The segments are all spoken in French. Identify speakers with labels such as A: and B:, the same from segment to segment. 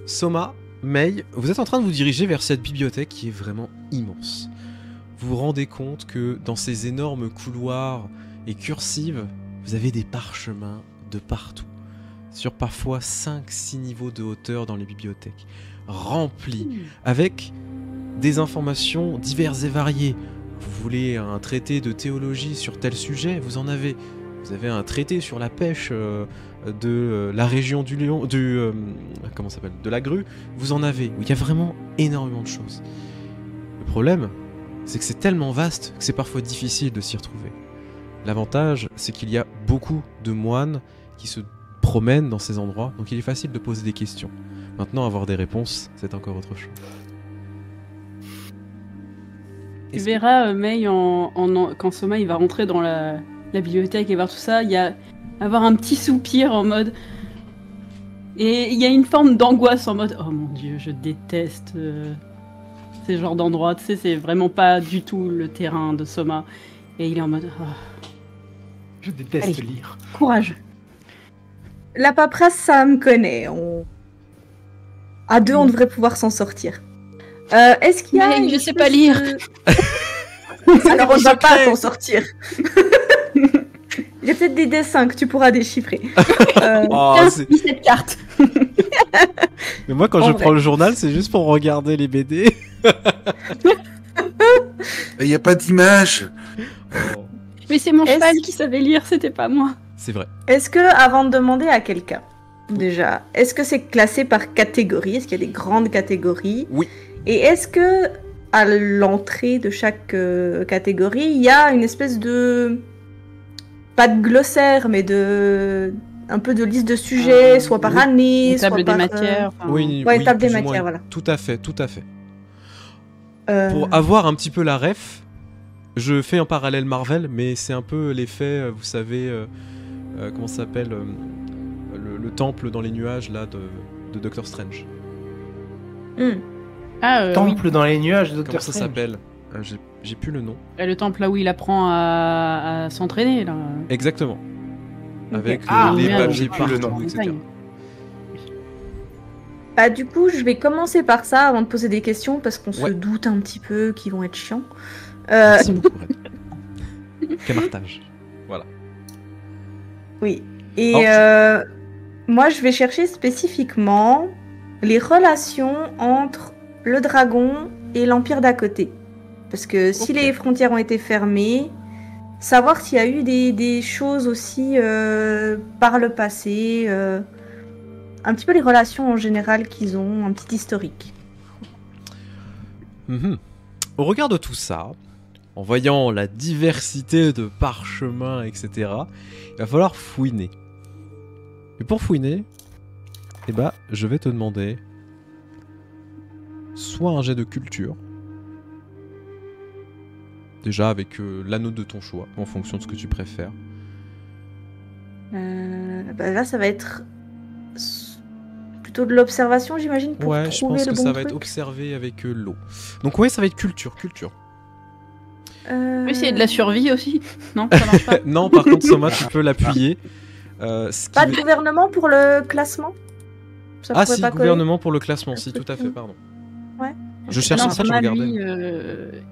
A: Soma, Mei, vous êtes en train de vous diriger vers cette bibliothèque qui est vraiment immense. Vous vous rendez compte que dans ces énormes couloirs et cursives, vous avez des parchemins de partout, sur parfois 5-6 niveaux de hauteur dans les bibliothèques, remplis avec des informations diverses et variées. Vous voulez un traité de théologie sur tel sujet, vous en avez. Vous avez un traité sur la pêche de la région du Lion, comment ça s'appelle, de la Grue, vous en avez. Il y a vraiment énormément de choses. Le problème, c'est que c'est tellement vaste que c'est parfois difficile de s'y retrouver. L'avantage, c'est qu'il y a beaucoup de moines qui se promènent dans ces endroits, donc il est facile de poser des questions. Maintenant, avoir des réponses, c'est encore autre chose.
B: Tu verras, Mei, quand Soma il va rentrer dans la bibliothèque et voir tout ça, il y a avoir un petit soupir en mode... Et il y a une forme d'angoisse en mode « Oh mon Dieu, je déteste ces genres d'endroits. » Tu sais, c'est vraiment pas du tout le terrain de Soma. Et il est en mode oh.
C: Je déteste lire.
B: Courage.
D: La paperasse, ça me connaît. À deux, on devrait pouvoir s'en sortir. Est-ce qu'il y a...
B: Mais je sais pas lire.
D: Alors on ne va pas s'en sortir. Il y a peut-être des dessins que tu pourras déchiffrer.
B: 17 cartes.
A: Mais moi, quand je prends le journal, c'est juste pour regarder les BD.
E: Il n'y a pas d'image.
A: Oh.
B: Mais c'est mon cheval qui savait lire, c'était pas moi.
A: C'est vrai.
D: Est-ce que, avant de demander à quelqu'un, déjà, est-ce que c'est classé par catégorie? Est-ce qu'il y a des grandes catégories?
A: Oui.
D: Et est-ce que, à l'entrée de chaque catégorie, il y a une espèce de... pas de glossaire, mais de... un peu de liste de sujets, soit par année,
B: une table
D: soit
B: des
D: par...
B: matières.
A: Oui,
D: ouais, table des
A: plus ou
D: matières,
A: moins.
D: voilà.
A: Tout à fait, tout à fait. Pour avoir un petit peu la ref, je fais un parallèle Marvel, mais c'est un peu l'effet, vous savez, comment ça s'appelle, le temple dans les nuages là de Doctor Strange.
C: Temple dans les nuages de Doctor
A: Comment ça
C: Strange.
A: s'appelle J'ai plus le nom.
B: Le temple là où il apprend à s'entraîner là.
A: Exactement. Avec
B: les
A: papiers
C: j'ai plus le nom,
A: partout, etc.
D: Bah, du coup, je vais commencer par ça avant de poser des questions parce qu'on se
A: Ouais.
D: doute un petit peu qu'ils vont être chiants.
A: Merci beaucoup, Red. Camartage. Voilà.
D: Oui. Et
A: Alors,
D: moi, je vais chercher spécifiquement les relations entre le dragon et l'empire d'à côté. Parce que si les frontières ont été fermées, savoir s'il y a eu des choses aussi par le passé, un petit peu les relations en général qu'ils ont, un petit historique.
A: Au regard de tout ça, en voyant la diversité de parchemins, etc., il va falloir fouiner. Et pour fouiner, eh ben, je vais te demander soit un jet de culture, déjà avec l'anneau de ton choix, en fonction de ce que tu préfères.
D: Bah là, ça va être plutôt de l'observation, j'imagine, pour
A: Ouais, je
D: trouver
A: pense
D: le
A: que
D: bon
A: ça
D: truc.
A: va être observé avec l'eau. Donc ouais, ça va être culture.
B: Oui, c'est de la survie aussi. Non, ça marche pas.
A: Non, par contre, Soma, tu peux l'appuyer.
D: Pas de gouvernement pour le classement? Ça
A: Ah
D: pourrait
A: si,
D: pas
A: gouvernement pour le classement, si, tout à fait, pardon.
D: Ouais.
A: Je cherchais
B: Non,
A: ça, je
B: Soma,
A: regardais.
B: lui,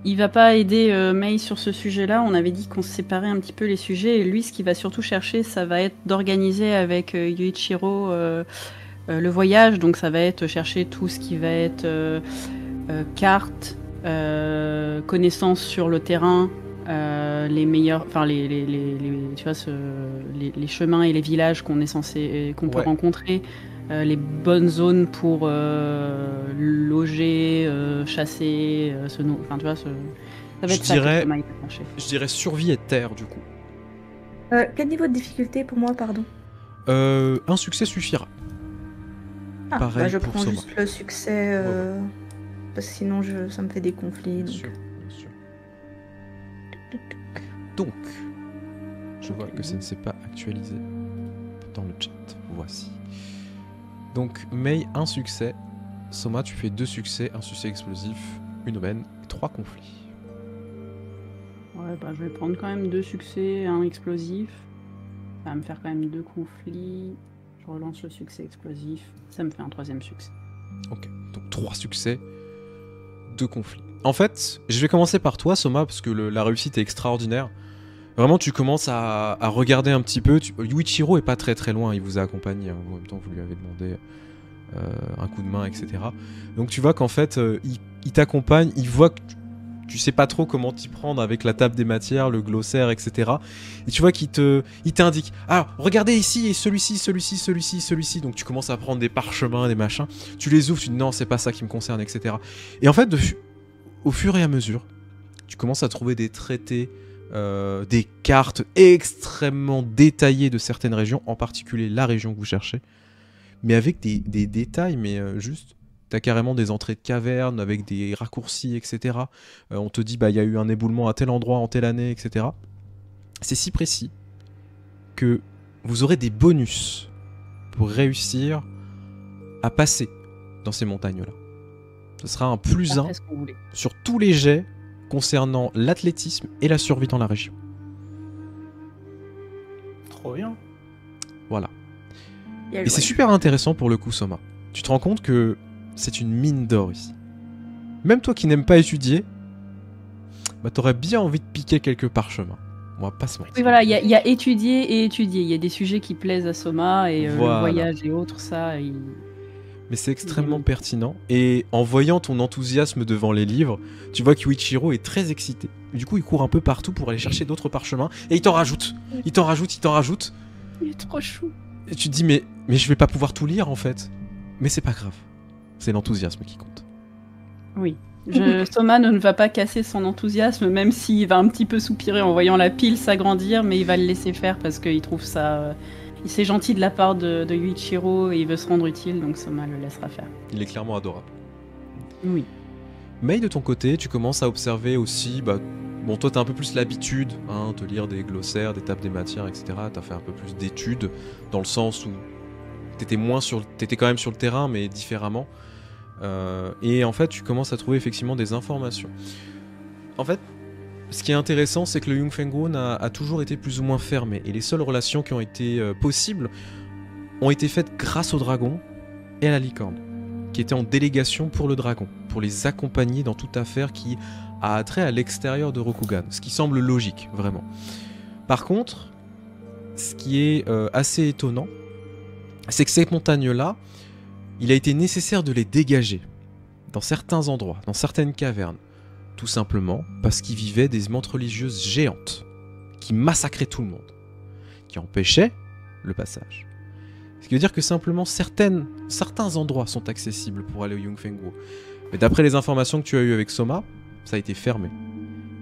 B: il va pas aider Mei sur ce sujet-là. On avait dit qu'on séparait un petit peu les sujets. Et lui, ce qu'il va surtout chercher, ça va être d'organiser avec Yuichiro le voyage. Donc ça va être chercher tout ce qui va être cartes, connaissances sur le terrain, les meilleurs, enfin tu vois, les chemins et les villages qu'on peut rencontrer. Les bonnes zones pour loger, chasser, enfin tu vois, ça va être ça que Thomas, il va pencher.
A: Je dirais survie et terre du coup.
D: Quel niveau de difficulté pour moi, pardon?
A: Un succès suffira. Pareil
D: bah je
A: pour
D: prends
A: Soma.
D: juste le succès, parce que sinon ça me fait des conflits.
A: Bien sûr, bien sûr. Donc, je vois que ça ne s'est pas actualisé dans le chat. Voici. Donc, Mei, un succès. Soma, tu fais 2 succès, un succès explosif, une aubaine, 3 conflits.
B: Ouais, bah je vais prendre quand même 2 succès, un explosif. Ça va me faire quand même 2 conflits. Je relance le succès explosif. Ça me fait un 3e succès.
A: Ok, donc 3 succès, 2 conflits. En fait, je vais commencer par toi, Soma, parce que la réussite est extraordinaire. Vraiment, tu commences à regarder un petit peu. Yuichiro est pas très très loin, il vous a accompagné. Hein. En même temps, vous lui avez demandé un coup de main, etc. Donc tu vois qu'en fait, il t'accompagne, il voit que tu sais pas trop comment t'y prendre avec la table des matières, le glossaire, etc. Et tu vois qu'il t'indique, ah, regardez ici, et celui-ci. Donc tu commences à prendre des parchemins, des machins. Tu les ouvres, tu dis non, c'est pas ça qui me concerne, etc. Et en fait, au fur et à mesure, tu commences à trouver des traités, des cartes extrêmement détaillées de certaines régions, en particulier la région que vous cherchez, mais avec des détails, mais juste, t'as carrément des entrées de cavernes avec des raccourcis, etc. On te dit, bah, il y a eu un éboulement à tel endroit en telle année, etc. C'est si précis que vous aurez des bonus pour réussir à passer dans ces montagnes-là. Ce sera un +1 sur tous les jets concernant l'athlétisme et la survie dans la région.
C: Trop bien.
A: Voilà. Et c'est super intéressant pour le coup, Soma. Tu te rends compte que c'est une mine d'or ici. Même toi qui n'aimes pas étudier, bah t'aurais bien envie de piquer quelques parchemins. On va pas se mentir.
B: Oui, voilà, il y a étudier et étudier. Il y a des sujets qui plaisent à Soma et
A: Voilà.
B: le voyage et autres, ça.
A: Mais c'est extrêmement pertinent. Et en voyant ton enthousiasme devant les livres, tu vois que Yuichiro est très excité. Du coup, il court un peu partout pour aller chercher d'autres parchemins. Et il t'en rajoute. Il t'en rajoute.
B: Il est trop chou.
A: Et tu te dis, mais je vais pas pouvoir tout lire en fait. Mais c'est pas grave. C'est l'enthousiasme qui compte.
B: Oui. Soma ne va pas casser son enthousiasme, même s'il va un petit peu soupirer en voyant la pile s'agrandir, mais il va le laisser faire parce qu'il trouve ça... C'est gentil de la part de Yuichiro et il veut se rendre utile, donc Soma le laissera faire.
A: Il est clairement adorable.
B: Oui.
A: Mei, de ton côté, tu commences à observer aussi... Bah, bon, toi, t'as un peu plus l'habitude, hein, de lire des glossaires, des tables des matières, etc. T'as fait un peu plus d'études, dans le sens où t'étais quand même sur le terrain, mais différemment. Et en fait, tu commences à trouver effectivement des informations. En fait, ce qui est intéressant, c'est que le Yunfeng a toujours été plus ou moins fermé. Et les seules relations qui ont été possibles ont été faites grâce au dragon et à la licorne, qui étaient en délégation pour le dragon, pour les accompagner dans toute affaire qui a trait à l'extérieur de Rokugan. Ce qui semble logique, vraiment. Par contre, ce qui est assez étonnant, c'est que ces montagnes-là, il a été nécessaire de les dégager dans certains endroits, dans certaines cavernes, tout simplement parce qu'il vivait des montres religieuses géantes qui massacraient tout le monde, qui empêchaient le passage. Ce qui veut dire que simplement certains endroits sont accessibles pour aller au Yunfeng-Guo. Mais d'après les informations que tu as eues avec Soma, ça a été fermé.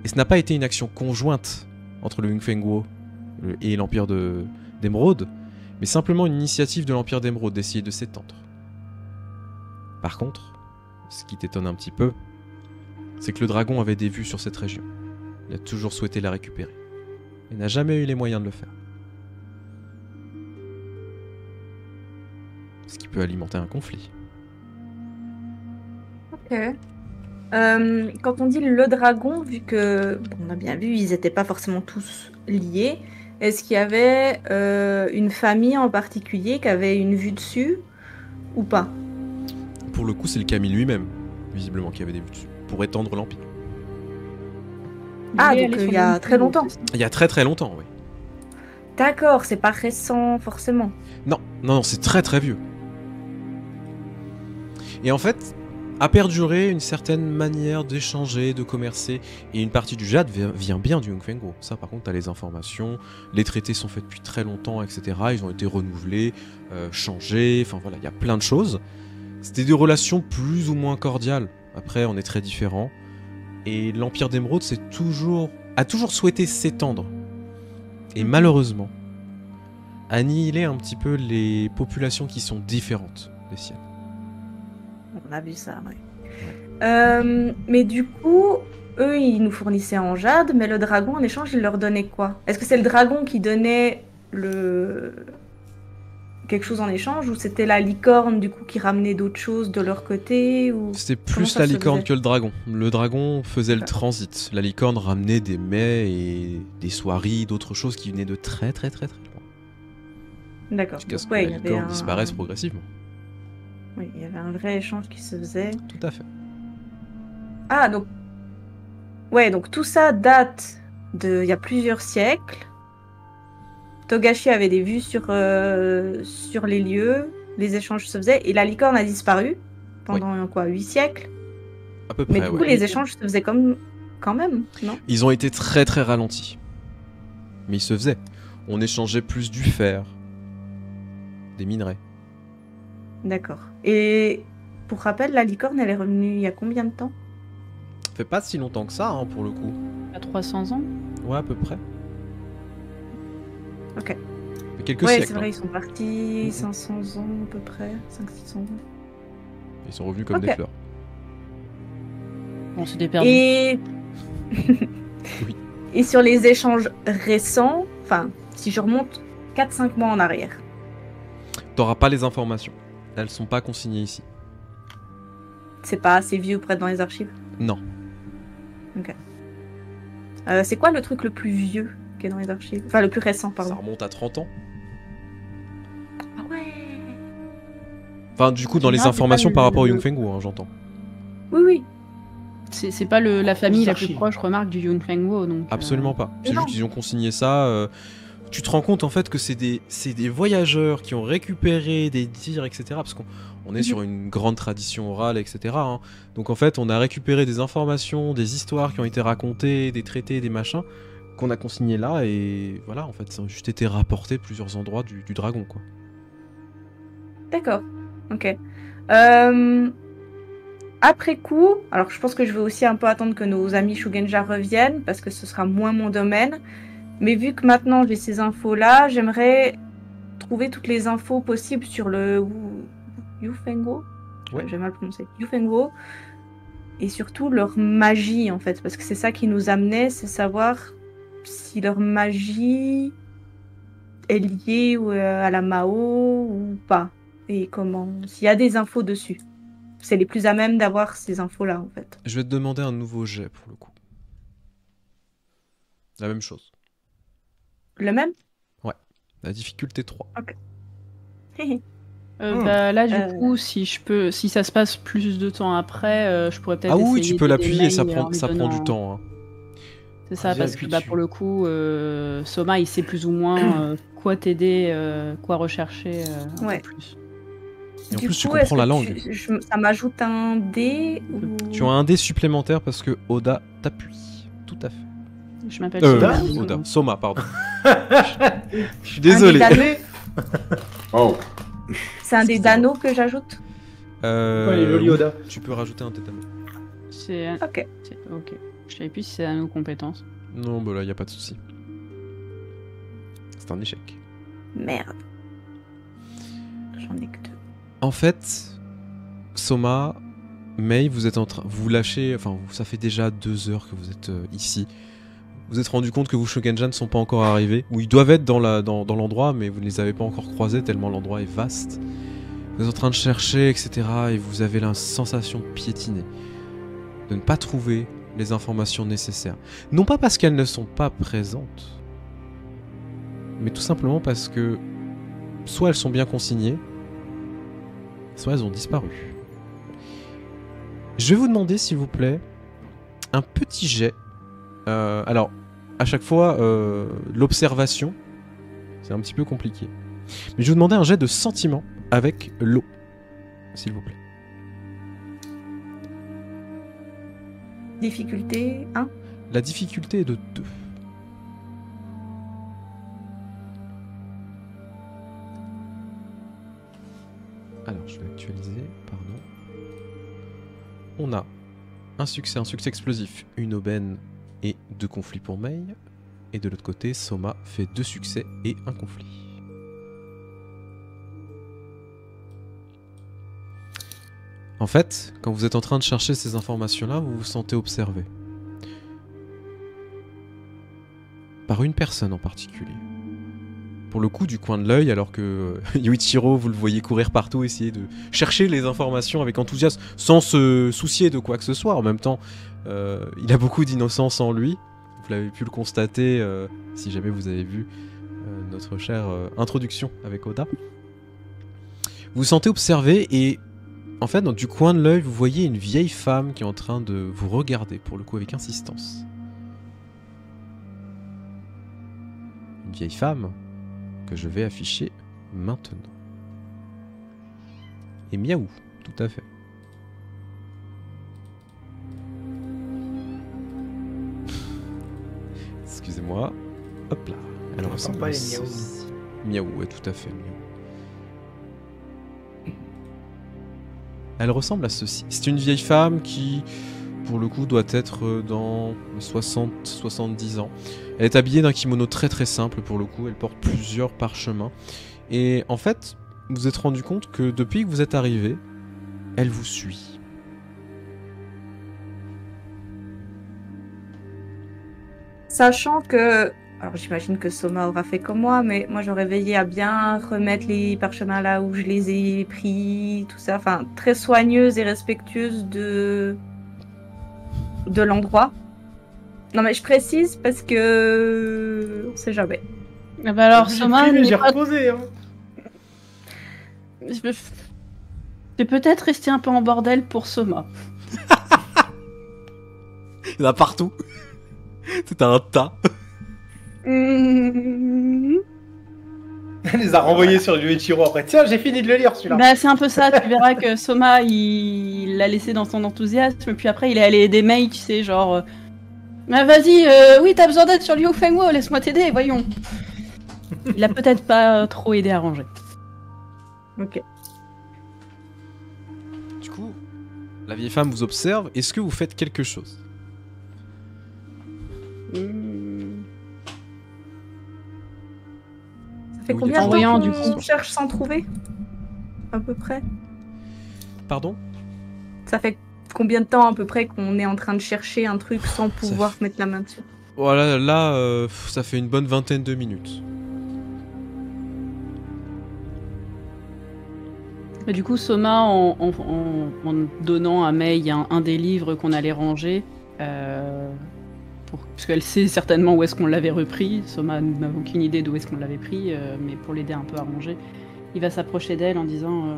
A: Et ce n'a pas été une action conjointe entre le Yunfeng-Guo et l'Empire d'Émeraude, mais simplement une initiative de l'Empire d'Émeraude d'essayer de s'étendre. Par contre, ce qui t'étonne un petit peu, c'est que le dragon avait des vues sur cette région. Il a toujours souhaité la récupérer. Il n'a jamais eu les moyens de le faire. Ce qui peut alimenter un conflit.
D: Ok. Quand on dit le dragon, vu que, on a bien vu, ils n'étaient pas forcément tous liés, est-ce qu'il y avait une famille en particulier qui avait une vue dessus ou pas?
A: Pour le coup, c'est le kami lui-même, visiblement, qui avait des vues dessus, pour étendre l'Empire.
D: Ah, donc il y a très longtemps.
A: Il y a très très longtemps, oui.
D: D'accord, c'est pas récent forcément.
A: Non, c'est très très vieux. Et en fait, a perduré une certaine manière d'échanger, de commercer, et une partie du jade vient bien du Yunfeng-Guo. Ça, par contre, t'as les informations, les traités sont faits depuis très longtemps, etc. Ils ont été renouvelés, changés, enfin voilà, il y a plein de choses. C'était des relations plus ou moins cordiales. Après, on est très différents. Et l'Empire d'Émeraude a toujours souhaité s'étendre. Et malheureusement, annihiler un petit peu les populations qui sont différentes des siennes.
D: On a vu ça, oui. Mais du coup, eux, ils nous fournissaient en jade, mais le dragon, en échange, il leur donnait quoi? Est-ce que c'est le dragon qui donnait quelque chose en échange, ou c'était la licorne, du coup, qui ramenait d'autres choses de leur côté ou...
A: C'était plus la licorne que le dragon. Le dragon faisait le transit. La licorne ramenait des mets et des soieries, d'autres choses qui venaient de très très très très loin.
D: D'accord.
A: Jusqu'à ce que la licorne disparaisse progressivement.
D: Oui, il y avait un vrai échange qui se faisait.
A: Tout à fait.
D: Ah, donc... Ouais, donc tout ça date il y a plusieurs siècles. Togashi avait des vues sur les lieux, les échanges se faisaient, et la licorne a disparu pendant, 8 siècles.
A: À peu
D: Mais
A: près,
D: du coup,
A: ouais.
D: les échanges se faisaient quand même, non?
A: Ils ont été très très ralentis. Mais ils se faisaient. On échangeait plus du fer, des minerais.
D: D'accord. Et pour rappel, la licorne, elle est revenue il y a combien de temps?
A: Ça fait pas si longtemps que ça, hein, pour le coup.
B: À 300 ans.
A: Ouais, à peu près.
D: Ok.
A: Mais quelques
D: Ouais,
A: siècles.
D: c'est vrai,
A: hein.
D: ils sont partis 500 ans à peu près, 500-600 ans.
A: Ils sont revenus comme
D: Ok.
A: des fleurs.
B: On s'était perdu.
D: Et...
A: Oui.
D: Et sur les échanges récents, enfin, si je remonte 4-5 mois en arrière,
A: T'auras pas les informations. Elles sont pas consignées ici.
D: c'est pas assez vieux près dans les archives.
A: Non.
D: C'est quoi le truc le plus vieux qui est dans les archives? Enfin, le plus récent,
A: Ça
D: pardon.
A: remonte à 30 ans.
D: Ah ouais.
A: Enfin, du coup, dans
D: Non,
A: les
D: c'est pas
A: informations
D: le-
A: par rapport au
D: le-
A: Yongfengu, hein, j'entends.
D: Oui, oui.
B: C'est pas la famille la plus
C: archives.
B: proche, remarque, du Yunfengwo. Donc,
A: Absolument pas. C'est
D: Non.
A: juste qu'ils ont consigné ça. Tu te rends compte en fait que c'est des voyageurs qui ont récupéré des dires, etc. Parce qu'on est sur une grande tradition orale, etc. hein. Donc en fait, on a récupéré des informations, des histoires qui ont été racontées, des traités, des machins, qu'on a consignés là. Et voilà, en fait, ça a juste été rapporté de plusieurs endroits du dragon, quoi.
D: D'accord. Ok. Après coup, alors je pense que je vais aussi un peu attendre que nos amis Shugenja reviennent parce que ce sera moins mon domaine. Mais vu que maintenant j'ai ces infos-là, j'aimerais trouver toutes les infos possibles sur le Yufengwo.
A: Ouais.
D: J'ai mal prononcé. Yufengwo. Et surtout leur magie en fait, parce que c'est ça qui nous amenait, c'est savoir si leur magie est liée à la Mao ou pas. Et comment, s'il y a des infos dessus. C'est les plus à même d'avoir ces infos-là, en fait.
A: Je vais te demander un nouveau jet pour le coup. La même chose.
D: Le même?
A: La difficulté 3.
B: Bah, là, du coup, si ça se passe plus de temps après, je pourrais peut-être
A: Ah oui,
B: essayer
A: tu peux
B: d'aider
A: l'appuyer, ça
B: Mei en lui
A: prend du
B: donnant-
A: temps. hein.
B: C'est ça,
C: Vas-y,
B: parce que
C: appuie
B: bah,
C: dessus.
B: pour le coup, Soma, il sait plus ou moins quoi t'aider, quoi rechercher un
D: Ouais.
B: peu plus.
A: Et en
D: Du
A: plus, tu
D: coup, est-ce
A: comprends la
D: que
A: langue.
D: ça m'ajoute un dé ou...
A: Tu as un dé supplémentaire parce que Oda t'appuie. Tout à fait.
B: Je m'appelle
C: Oda
B: Soma.
A: Oda. Soma, pardon. Je suis
D: un dé
A: désolé.
D: d'anneau?
E: Oh,
D: C'est un dé d'anneau que j'ajoute?
C: Ouais, il est joli,
A: oui,
C: Oda.
A: tu peux rajouter un tétano.
D: Ok.
B: Ok. Je savais plus si c'est à nos compétences.
A: Non, bah là, y a pas de souci. C'est un échec.
D: Merde. J'en ai que 2.
A: En fait, Soma, Mei, vous êtes en train, vous lâchez, enfin, ça fait déjà 2 heures que vous êtes ici. Vous êtes rendu compte que vos Shugenja ne sont pas encore arrivés, ou ils doivent être dans l'endroit, mais vous ne les avez pas encore croisés tellement l'endroit est vaste. Vous êtes en train de chercher, etc., et vous avez la sensation de piétiner, de ne pas trouver les informations nécessaires. Non pas parce qu'elles ne sont pas présentes, mais tout simplement parce que soit elles sont bien consignées, soit elles ont disparu. Je vais vous demander, s'il vous plaît, un petit jet. Alors, à chaque fois, l'observation, c'est un petit peu compliqué. Mais je vais vous demander un jet de sentiment avec l'eau, s'il vous plaît.
D: Difficulté 1.
A: La difficulté est de 2. Alors, je vais actualiser, pardon. On a un succès explosif, une aubaine et 2 conflits pour Mei. Et de l'autre côté, Soma fait 2 succès et un conflit. En fait, quand vous êtes en train de chercher ces informations-là, vous vous sentez observé. Par une personne en particulier. Pour le coup, du coin de l'œil, alors que Yuichiro, vous le voyez courir partout, essayer de chercher les informations avec enthousiasme, sans se soucier de quoi que ce soit. En même temps, il a beaucoup d'innocence en lui. Vous l'avez pu le constater, si jamais vous avez vu notre chère introduction avec Oda. Vous vous sentez observé et En fait, du coin de l'œil, vous voyez une vieille femme qui est en train de vous regarder, pour le coup, avec insistance. Une vieille femme que je vais afficher maintenant. Et miaou, tout à fait. Excusez-moi. Hop là. Elle ressemble
C: pas
A: à
C: les miaou.
A: ceci. Miaou, ouais, tout à fait. Miaou. Elle ressemble à ceci. C'est une vieille femme qui, pour le coup, doit être dans 60-70 ans. Elle est habillée d'un kimono très très simple, pour le coup. Elle porte plusieurs parchemins. Et en fait, vous vous êtes rendu compte que depuis que vous êtes arrivé, elle vous suit.
D: Sachant que... Alors j'imagine que Soma aura fait comme moi, mais moi j'aurais veillé à bien remettre les parchemins là où je les ai pris, tout ça. Enfin, très soigneuse et respectueuse de l'endroit. Non mais je précise parce que... On sait jamais.
B: Ah bah alors, Soma,
C: J'ai reposé. Hein.
B: je vais peut-être rester un peu en bordel pour Soma.
A: Il y en a partout. C'est un tas.
B: Mmh.
C: Elle les a renvoyés sur Yuichiro après. Tiens, j'ai fini de le lire celui-là.
B: Bah, c'est un peu ça, tu verras que Soma, il l'a laissé dans son enthousiasme, puis après il est allé aider Mei, tu sais, genre... Ah, vas-y, oui, t'as besoin d'aide sur Liu Fengwo, laisse-moi t'aider, voyons. Il a peut-être pas trop aidé à ranger.
D: Ok.
A: Du coup, la vieille femme vous observe. Est-ce que vous faites quelque chose?
D: Ça fait
A: Oui,
D: combien de
B: voyant,
D: temps
B: du
D: qu'on
B: coup.
D: cherche sans trouver? À peu près.
A: Pardon?
D: Ça fait combien de temps à peu près qu'on est en train de chercher un truc sans pouvoir mettre la main dessus?
A: Voilà, là, ça fait une bonne vingtaine de minutes.
B: Mais du coup, Soma, en donnant à Mei un des livres qu'on allait ranger, parce qu'elle sait certainement où est-ce qu'on l'avait repris, Soma n'a aucune idée d'où est-ce qu'on l'avait pris, mais pour l'aider un peu à ranger, il va s'approcher d'elle en disant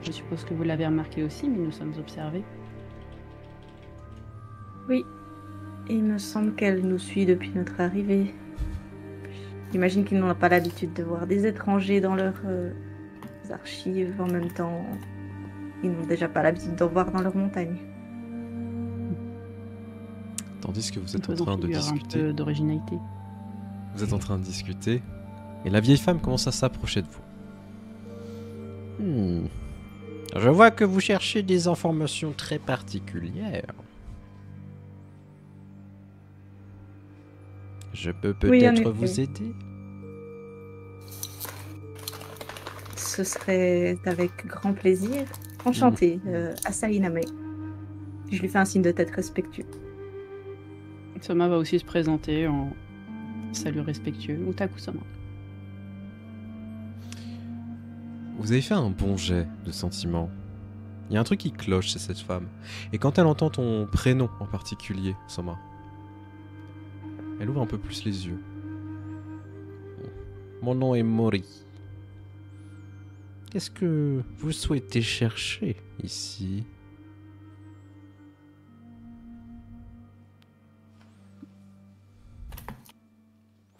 B: je suppose que vous l'avez remarqué aussi, mais nous sommes observés.
D: Oui. Et il me semble qu'elle nous suit depuis notre arrivée. J'imagine qu'ils n'ont pas l'habitude de voir des étrangers dans leurs archives en même temps. Ils n'ont déjà pas l'habitude d'en voir dans leur montagne.
A: Tandis que vous êtes en
B: Faisons
A: train de
B: figure un
A: discuter.
B: peu d'originalité.
A: Vous êtes en train de discuter. Et la vieille femme commence à s'approcher de vous. Je vois que vous cherchez des informations très particulières. Je peux
D: Oui, en
A: peut-être
D: effet.
A: vous aider?
D: Ce serait avec grand plaisir. Enchantée, Asahi Name. Je lui fais un signe de tête respectueux.
B: Soma va aussi se présenter en salut respectueux. Utaku Soma.
A: Vous avez fait un bon jet de sentiments. Il y a un truc qui cloche chez cette femme. Et quand elle entend ton prénom en particulier, Soma, elle ouvre un peu plus les yeux. Mon nom est Mori. Qu'est-ce que vous souhaitez chercher ici?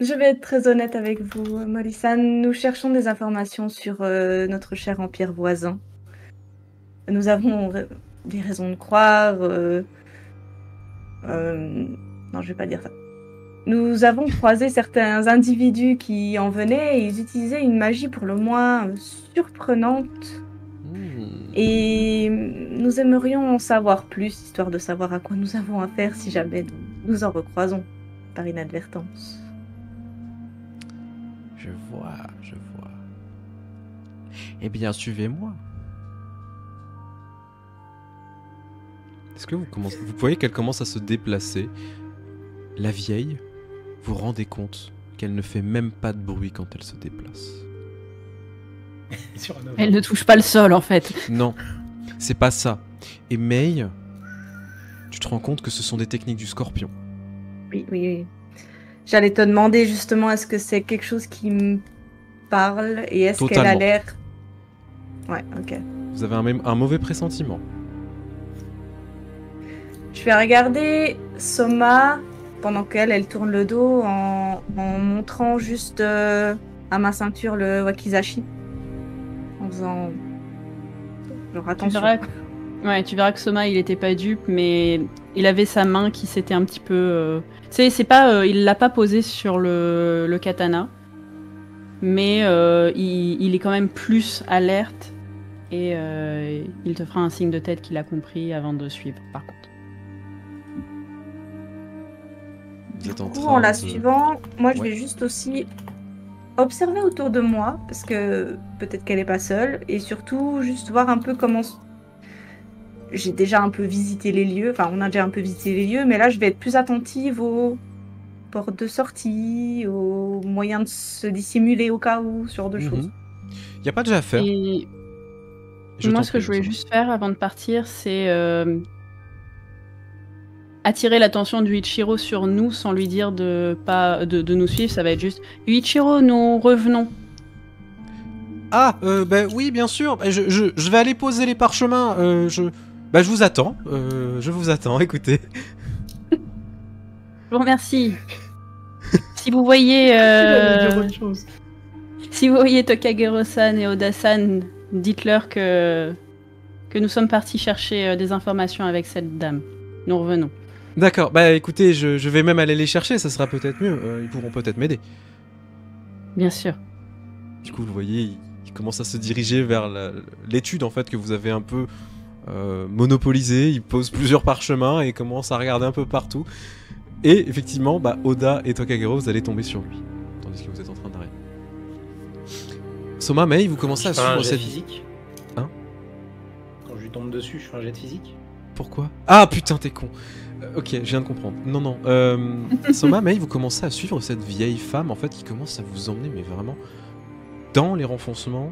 D: Je vais être très honnête avec vous, Mori-san. Nous cherchons des informations sur notre cher empire voisin. Nous avons des raisons de croire... non, je vais pas dire ça. Nous avons croisé certains individus qui en venaient et ils utilisaient une magie pour le moins surprenante. Et nous aimerions en savoir plus, histoire de savoir à quoi nous avons affaire si jamais nous en recroisons par inadvertance.
A: Je vois, je vois. Eh bien, suivez-moi. Est-ce que vous voyez qu'elle commence à se déplacer? La vieille, vous vous rendez compte qu'elle ne fait même pas de bruit quand elle se déplace.
C: Sur un
B: Elle ne touche pas le sol en fait.
A: Non, c'est pas ça. Et Mei, tu te rends compte que ce sont des techniques du scorpion.
D: Oui, oui, oui. J'allais te demander justement, est-ce que c'est quelque chose qui me parle et est-ce qu'elle a
A: Totalement.
D: l'air... Ouais, ok.
A: Vous avez un mauvais pressentiment.
D: Je vais regarder Soma pendant qu'elle tourne le dos en montrant juste à ma ceinture le wakizashi. En faisant genre attention.
B: Tu verras que Soma, il était pas dupe, mais il avait sa main qui s'était un petit peu... c'est pas, il l'a pas posé sur le katana, mais il est quand même plus alerte et il te fera un signe de tête qu'il a compris avant de suivre, par contre.
A: Vous êtes
D: En la suivant, moi je vais juste aussi observer autour de moi, parce que peut-être qu'elle est pas seule, et surtout juste voir un peu comment... J'ai déjà un peu visité les lieux, enfin on a déjà un peu visité les lieux, mais là je vais être plus attentive aux portes de sortie, aux moyens de se dissimuler au cas où, ce genre de choses.
A: Il n'y a pas déjà à faire.
B: Et moi ce que je voulais juste faire avant de partir, c'est attirer l'attention de Yuichiro sur nous sans lui dire de nous suivre. Ça va être juste Yuichiro, nous revenons.
A: Ah, oui, bien sûr. Je vais aller poser les parchemins. Je vous attends. Je vous attends, écoutez.
B: Je vous remercie. Si vous voyez... si vous voyez Tokagero-san et Oda-san, dites-leur que nous sommes partis chercher des informations avec cette dame. Nous revenons.
A: D'accord, écoutez, je vais même aller les chercher, ça sera peut-être mieux. Ils pourront peut-être m'aider.
B: Bien sûr.
A: Du coup, vous voyez, il commence à se diriger vers l'étude en fait que vous avez un peu monopolisée. Il pose plusieurs parchemins et commence à regarder un peu partout. Et effectivement, Oda et Tokagero, vous allez tomber sur lui, tandis que vous êtes en train d'arriver. Soma, Mei, vous commencez à suivre cette
C: physique.
A: Hein?
C: Quand je lui tombe dessus, je fais un jet de physique.
A: Pourquoi? Ah putain, t'es con. Ok, je viens de comprendre. Non. Soma, Mei, vous commencez à suivre cette vieille femme en fait qui commence à vous emmener, mais vraiment dans les renfoncements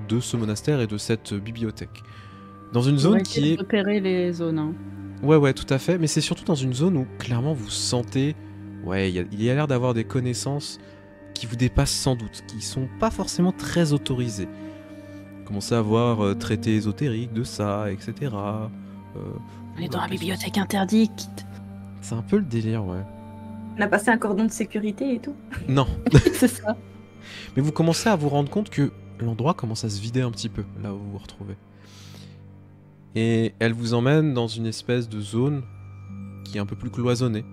A: de ce monastère et de cette bibliothèque. Dans une zone qui est...
B: repérer les zones. Hein.
A: Ouais, tout à fait. Mais c'est surtout dans une zone où clairement vous sentez... Ouais, il y a l'air d'avoir des connaissances qui vous dépassent sans doute, qui sont pas forcément très autorisées. Vous commencez à voir traité ésotérique de ça, etc.
B: On est dans la bibliothèque interdite.
A: C'est un peu le délire, ouais.
D: On a passé un cordon de sécurité et tout.
A: Non.
B: C'est ça.
A: Mais vous commencez à vous rendre compte que l'endroit commence à se vider un petit peu, là où vous vous retrouvez. Et elle vous emmène dans une espèce de zone qui est un peu plus cloisonnée,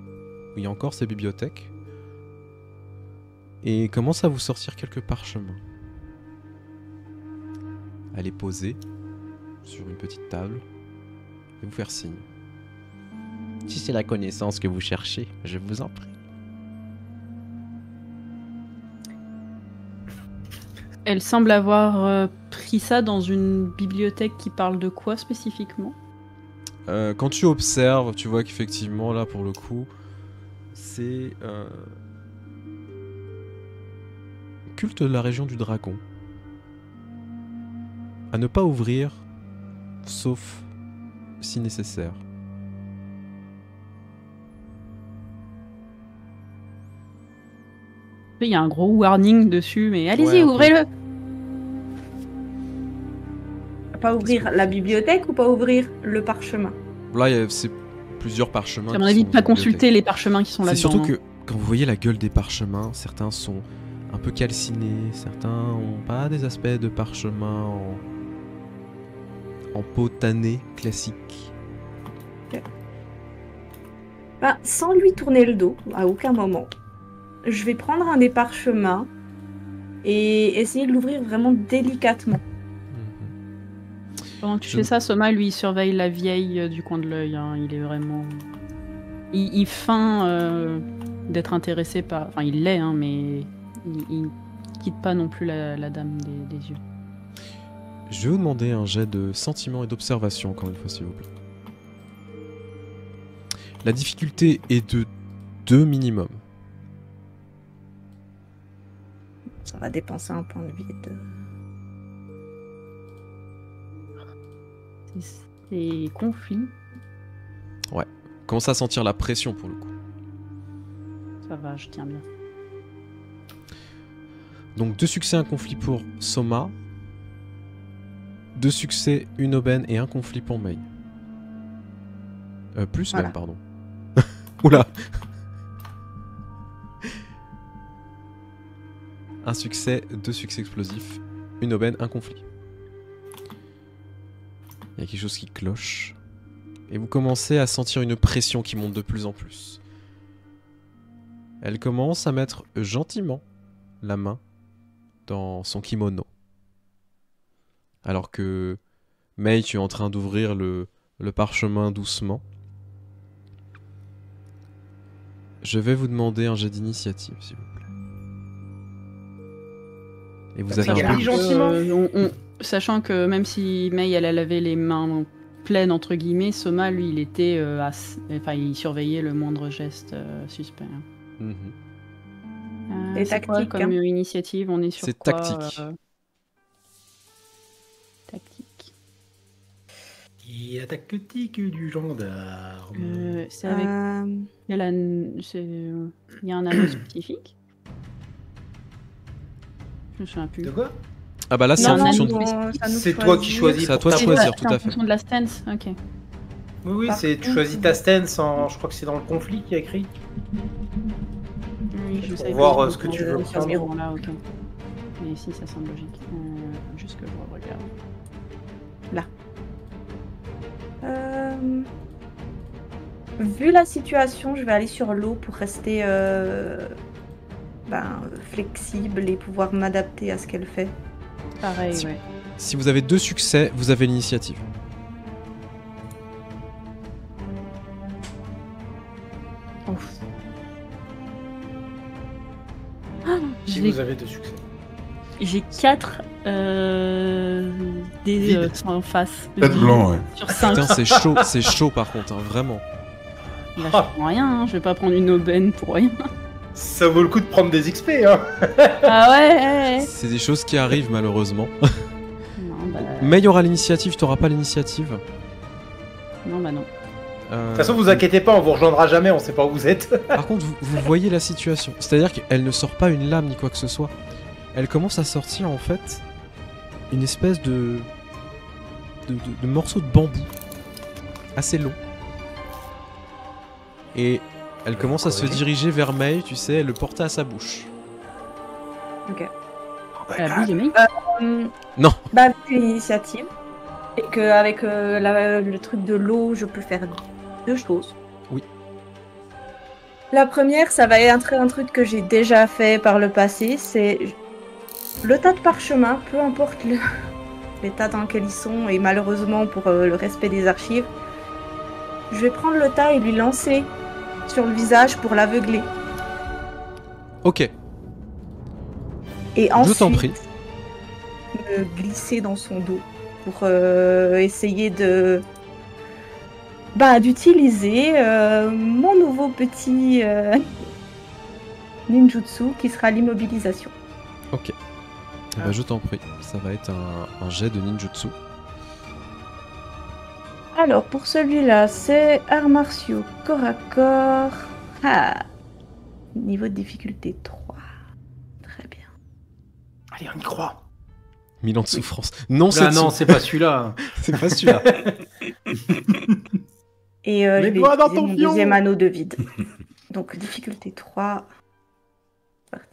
A: où il y a encore ces bibliothèques. Et commence à vous sortir quelques parchemins. À les poser sur une petite table et vous faire signe. Si c'est la connaissance que vous cherchez, je vous en prie.
B: Elle semble avoir pris ça dans une bibliothèque qui parle de quoi spécifiquement?
A: Quand tu observes, tu vois qu'effectivement, là, pour le coup, c'est culte de la région du dragon. À ne pas ouvrir, sauf si nécessaire.
B: Il y a un gros warning dessus, mais allez-y,
A: Ouais,
B: ouvrez-le.
D: Pas ouvrir la bibliothèque ou pas ouvrir le parchemin?
A: Là, c'est plusieurs parchemins.
B: À mon avis, de pas consulter les parchemins qui sont là-dedans.
A: C'est surtout que quand vous voyez la gueule des parchemins, certains sont un peu calcinés, certains ont pas des aspects de parchemin en peau tannée classique.
D: Sans lui tourner le dos, à aucun moment, je vais prendre un des parchemins et essayer de l'ouvrir vraiment délicatement.
B: Pendant que tu fais ça, Soma, lui, il surveille la vieille du coin de l'œil. Hein. Il est vraiment... Il feint d'être intéressé par... Enfin, il l'est, hein, mais il quitte pas non plus la dame des yeux.
A: Je vais vous demander un jet de sentiment et d'observation, encore une fois, s'il vous plaît. La difficulté est de 2 minimum.
D: Ça va dépenser un point de vide.
B: C'est conflit.
A: Ouais. Commence à sentir la pression pour le coup.
B: Ça va, je tiens bien.
A: Donc 2 succès, un conflit pour Soma. 2 succès, une aubaine et un conflit pour Mei. Plus
D: Voilà.
A: même, pardon. Oula. Un succès, 2 succès explosifs, une aubaine, un conflit. Il y a quelque chose qui cloche. Et vous commencez à sentir une pression qui monte de plus en plus. Elle commence à mettre gentiment la main dans son kimono. Alors que Mei, tu es en train d'ouvrir le parchemin doucement. Je vais vous demander un jet d'initiative, s'il vous plaît. Et vous avez
C: c'est
A: un peu...
C: grave. Gentiment.
B: Sachant que même si Mei elle a lavé les mains pleines entre guillemets, Soma lui il était il surveillait le moindre geste suspect.
A: Mhm.
D: C'est
B: C'est quoi
D: tactique,
B: comme initiative, on est sur
A: C'est
B: quoi,
A: tactique.
B: Tactique.
C: Et la tactique du gendarme.
B: C'est avec. Il y a, il y a un anneau spécifique. Je me souviens plus.
C: De quoi?
A: Ah bah là, c'est
B: Non,
A: en
B: non,
A: fonction
B: non,
A: de...
C: C'est toi qui choisis.
A: C'est à
C: pour
A: toi de
C: ta
A: choisir,
C: boîte.
A: tout à
B: En
A: fait.
B: fonction de la stance, ok.
C: Oui,
D: Par
C: c'est tu
D: contre,
C: choisis ta stance en. Je crois que c'est dans le conflit qu'il y a écrit.
B: Oui, je
C: Pour
B: savais
C: voir,
B: pas
C: ce que tu veux
B: sur ce
C: prendre.
B: là, ok. Mais ici, ça semble logique. Juste que je regarde.
D: Vu la situation, je vais aller sur l'eau pour rester flexible et pouvoir m'adapter à ce qu'elle fait.
B: Pareil,
A: Si-
B: ouais.
A: Si vous avez 2 succès, vous avez l'initiative.
B: Ouf.
C: Si
B: J'ai
C: vous avez 2 succès.
B: 4 des
C: Vide.
B: en face.
E: Pas de blanc, ouais.
B: Sur 5.
A: Putain, c'est chaud par contre, hein, vraiment.
B: Là, je prends rien, hein. Je vais pas prendre une aubaine pour rien.
C: Ça vaut le coup de prendre des XP, hein.
B: Ah ouais.
A: C'est des choses qui arrivent malheureusement.
B: Non, bah
A: Mais il y aura l'initiative, t'auras pas l'initiative.
B: non.
C: De toute façon, vous inquiétez pas, on vous rejoindra jamais, on sait pas où vous êtes.
A: Par contre, vous voyez la situation. C'est-à-dire qu'elle ne sort pas une lame ni quoi que ce soit. Elle commence à sortir en fait une espèce de morceau de bambou assez long. Et elle commence à se diriger vers Mei, tu sais, elle le portait à sa bouche.
B: Elle a bu les mecs.
A: Non.
D: Bah, avec l'initiative. Et qu'avec le truc de l'eau, je peux faire 2 choses.
A: Oui.
D: La première, ça va être un truc que j'ai déjà fait par le passé, c'est le tas de parchemins, peu importe l'état dans lequel ils sont, et malheureusement pour le respect des archives, je vais prendre le tas et lui lancer sur le visage pour l'aveugler.
A: Ok,
D: Et
A: je
D: ensuite,
A: t'en prie.
D: me glisser dans son dos pour essayer d'utiliser mon nouveau petit ninjutsu qui sera l'immobilisation.
A: Ok. Eh ben, je t'en prie, ça va être un jet de ninjutsu.
D: Alors pour celui-là, c'est arts martiaux corps à corps. Ah, niveau de difficulté 3. Très bien.
C: Allez, on y croit.
A: 1000 ans de souffrance. Non,
C: Là,
A: c'est
C: non, c'est pas celui-là.
A: c'est pas celui-là.
D: Et je vais
C: Mets-toi dans
D: utiliser
C: ton
D: mon
C: fion.
D: deuxième anneau de vide. Donc difficulté 3. Parti.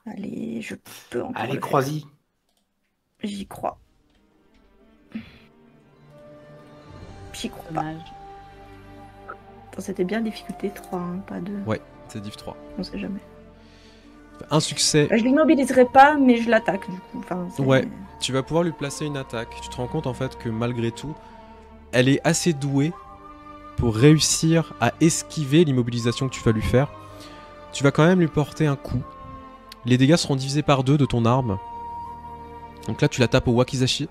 D: Allez, je peux encore.
C: Allez,
D: le
C: crois-y.
D: faire. J'y crois. J'y crois pas.
B: Dommage.
D: Bon, c'était bien difficulté 3, hein, pas 2.
A: Ouais, c'est div 3.
D: On sait jamais.
A: Un succès,
D: Je l'immobiliserai pas, mais je l'attaque du coup. Enfin, c'est-
A: Ouais. tu vas pouvoir lui placer une attaque. Tu te rends compte en fait que malgré tout, elle est assez douée pour réussir à esquiver l'immobilisation que tu vas lui faire. Tu vas quand même lui porter un coup. Les dégâts seront divisés par 2 de ton arme. Donc là, tu la tapes au wakizashi.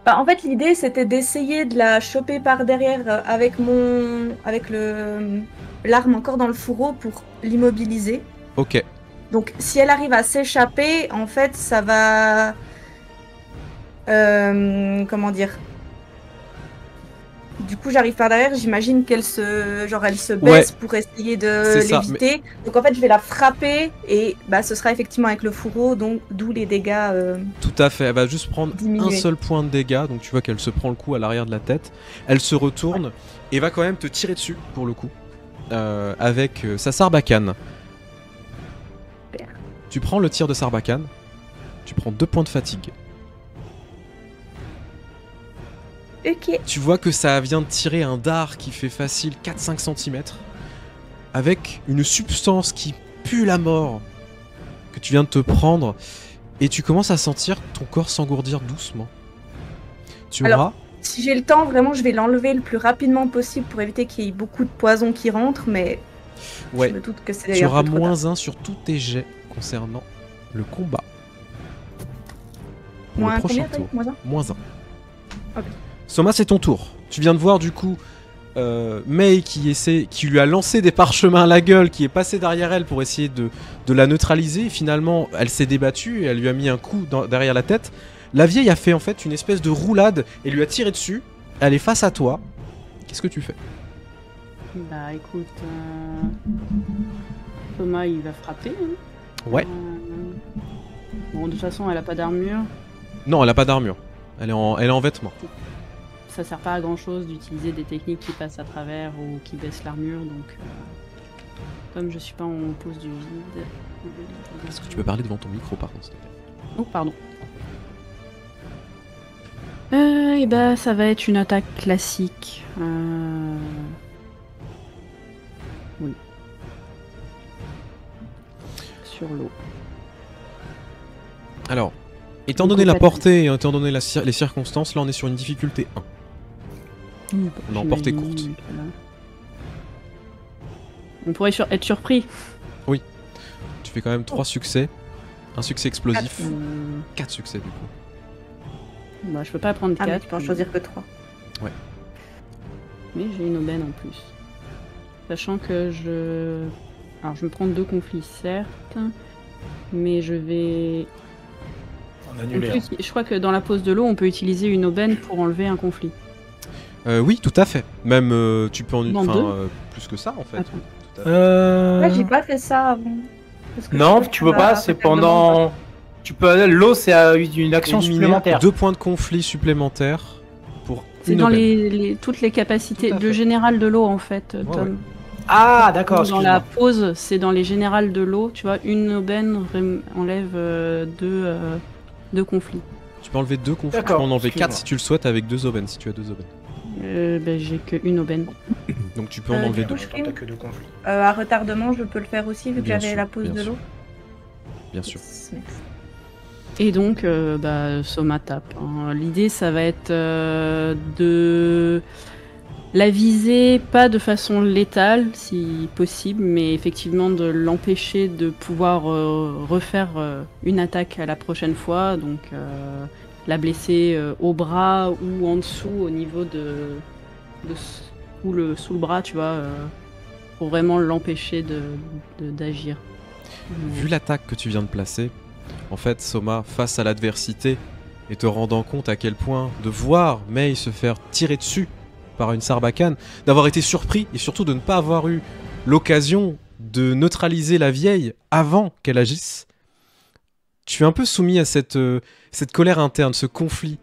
D: Bah, en fait, l'idée c'était d'essayer de la choper par derrière avec l'arme encore dans le fourreau pour l'immobiliser.
A: Ok.
D: Donc, si elle arrive à s'échapper, en fait, ça va. Comment dire? Du coup, j'arrive par derrière, j'imagine qu'elle elle se baisse pour essayer de
A: C'est ça,
D: l'éviter. Donc en fait, je vais la frapper et bah, ce sera effectivement avec le fourreau, donc d'où les dégâts.
A: Tout à fait, elle va juste prendre
D: Diminuer.
A: un seul point de dégâts, donc tu vois qu'elle se prend le coup à l'arrière de la tête. Elle se retourne et va quand même te tirer dessus, pour le coup, avec sa sarbacane.
D: Super.
A: Tu prends le tir de sarbacane, tu prends 2 points de fatigue.
D: Ok.
A: Tu vois que ça vient de tirer un dard qui fait facile 4-5 cm, avec une substance qui pue la mort, que tu viens de te prendre, et tu commences à sentir ton corps s'engourdir doucement. Tu
D: Alors,
A: auras...
D: Si j'ai le temps, vraiment, je vais l'enlever le plus rapidement possible pour éviter qu'il y ait beaucoup de poison qui rentre, mais
A: Ouais,
D: je me doute que c'est
A: tu
D: d'ailleurs
A: auras
D: un peu trop tard.
A: -1 sur tous tes jets concernant le combat. Pour
D: Moins
A: le prochain
D: combien,
A: tour.
D: moins un
A: -1.
D: Ok.
A: Soma, c'est ton tour. Tu viens de voir du coup Mei qui lui a lancé des parchemins à la gueule, qui est passé derrière elle pour essayer de la neutraliser. Et finalement, elle s'est débattue et elle lui a mis un coup derrière la tête. La vieille a fait en fait une espèce de roulade et lui a tiré dessus. Elle est face à toi. Qu'est-ce que tu fais?
B: Bah écoute, Thomas il va frapper. Hein.
A: Ouais.
B: Bon, de toute façon, elle a pas d'armure.
A: Non, elle a pas d'armure. Elle est en vêtements.
B: Ça sert pas à grand chose d'utiliser des techniques qui passent à travers ou qui baissent l'armure, donc comme je suis pas en pause du vide.
A: Est-ce que tu peux parler devant ton micro par contre, s'il te plaît?
B: Oh, pardon. Et bah, ça va être une attaque classique. Oui. Sur l'eau.
A: Alors, étant
B: Donc,
A: donné
B: on
A: la
B: fait-
A: portée et étant donné les circonstances, là on est sur une difficulté 1. Non, portée
B: J'imagine
A: courte.
B: que là- On pourrait être surpris.
A: Tu fais quand même 3 succès. Un succès explosif. 4
B: Euh,
A: succès du coup.
B: Bah, je peux pas prendre 4.
D: Ah, mais tu peux en choisir que 3.
B: Mais j'ai une aubaine en plus. Sachant que je... Alors, je me prends 2 conflits, certes. Mais je vais...
C: On
B: on
C: annule.
B: peut je crois que dans la pause de l'eau, on peut utiliser une aubaine pour enlever un conflit.
A: Oui, tout à fait. Même tu peux en
B: Dans
A: enfin
B: deux
A: plus que ça en fait.
B: Attends.
A: Oui, tout à fait.
D: Ouais, j'ai pas fait ça avant. Parce que
C: Non,
D: je
C: tu
D: trouve
C: peux
D: que ça
C: pas,
D: va
C: c'est
D: faire de monde.
C: pendant. Tu peux. L'eau, c'est une action
A: Éliminer
C: supplémentaire.
A: 2 points de conflit supplémentaires pour
B: C'est
A: une
B: dans
A: aubaine.
B: toutes les capacités
A: Tout à
B: de
A: fait.
B: général de l'eau en fait, Tom.
A: ouais.
C: Ah, d'accord,
B: Dans la
C: excuse-moi.
B: pause, c'est dans les générales de l'eau, tu vois, une aubaine enlève 2 conflits.
A: Tu peux enlever 2 conflits. Tu peux
C: D'accord,
A: en enlever 4
C: excuse-moi.
A: si tu le souhaites avec 2 aubaines si tu as 2 aubaines.
B: Ben, j'ai qu'une aubaine.
A: Donc tu peux en enlever
D: du
A: 2.
D: coup,
C: Attends, t'as que 2 conflits.
D: À retardement, je peux le faire aussi vu que
A: Bien
D: j'avais
A: sûr,
D: la pause
A: bien
D: de
A: sûr.
D: l'eau.
A: Bien sûr.
D: Yes, merci.
B: Et donc, Soma tape. Hein. L'idée, ça va être de la viser, pas de façon létale, si possible, mais effectivement de l'empêcher de pouvoir refaire une attaque à la prochaine fois. Donc, la blesser au bras ou en dessous, au niveau sous le bras, tu vois, pour vraiment l'empêcher d'agir.
A: Vu l'attaque que tu viens de placer, en fait, Soma, face à l'adversité et te rendant compte à quel point de voir Mei se faire tirer dessus par une sarbacane, d'avoir été surpris et surtout de ne pas avoir eu l'occasion de neutraliser la vieille avant qu'elle agisse, tu es un peu soumis à cette colère interne, ce conflit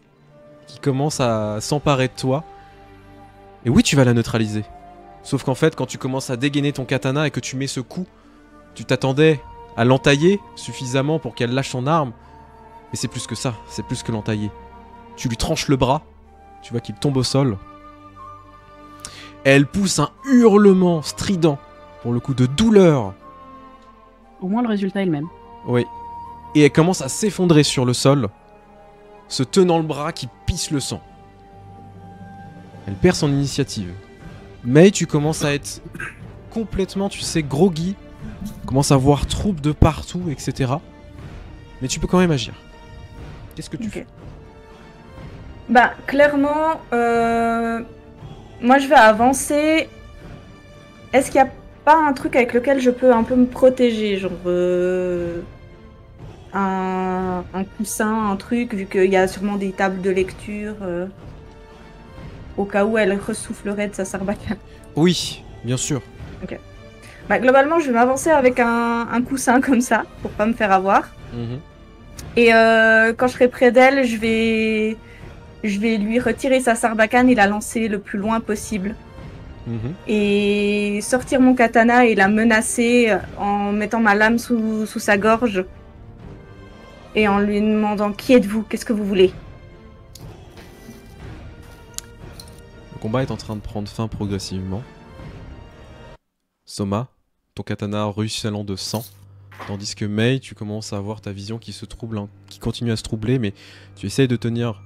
A: qui commence à s'emparer de toi. Et oui, tu vas la neutraliser. Sauf qu'en fait, quand tu commences à dégainer ton katana et que tu mets ce coup, tu t'attendais à l'entailler suffisamment pour qu'elle lâche son arme. Mais c'est plus que ça, c'est plus que l'entailler. Tu lui tranches le bras, tu vois qu'il tombe au sol. Et elle pousse un hurlement strident, pour le coup de douleur.
B: Au moins, le résultat est le même.
A: Oui. Et elle commence à s'effondrer sur le sol, se tenant le bras qui pisse le sang. Elle perd son initiative. Mais tu commences à être complètement, tu sais, groggy. Commence à voir troupe de partout, etc. Mais tu peux quand même agir. Qu'est-ce que tu
D: Ok.
A: fais?
D: Bah, clairement, moi je vais avancer. Est-ce qu'il n'y a pas un truc avec lequel je peux un peu me protéger? Genre un coussin, un truc, vu qu'il y a sûrement des tables de lecture. au cas où elle ressoufflerait de sa sarbacane.
A: Oui, bien sûr.
D: Bah, globalement, je vais m'avancer avec un coussin comme ça, pour pas me faire avoir.
A: Mhm.
D: Et quand je serai près d'elle, je vais lui retirer sa sarbacane et la lancer le plus loin possible.
A: Mhm.
D: Et sortir mon katana et la menacer en mettant ma lame sous sa gorge. Et en lui demandant « Qui êtes-vous? Qu'est-ce que vous voulez ?»
A: Le combat est en train de prendre fin progressivement. Soma, ton katana ruisselant de sang. Tandis que Mei, tu commences à avoir ta vision qui se trouble, qui continue à se troubler, mais tu essayes de tenir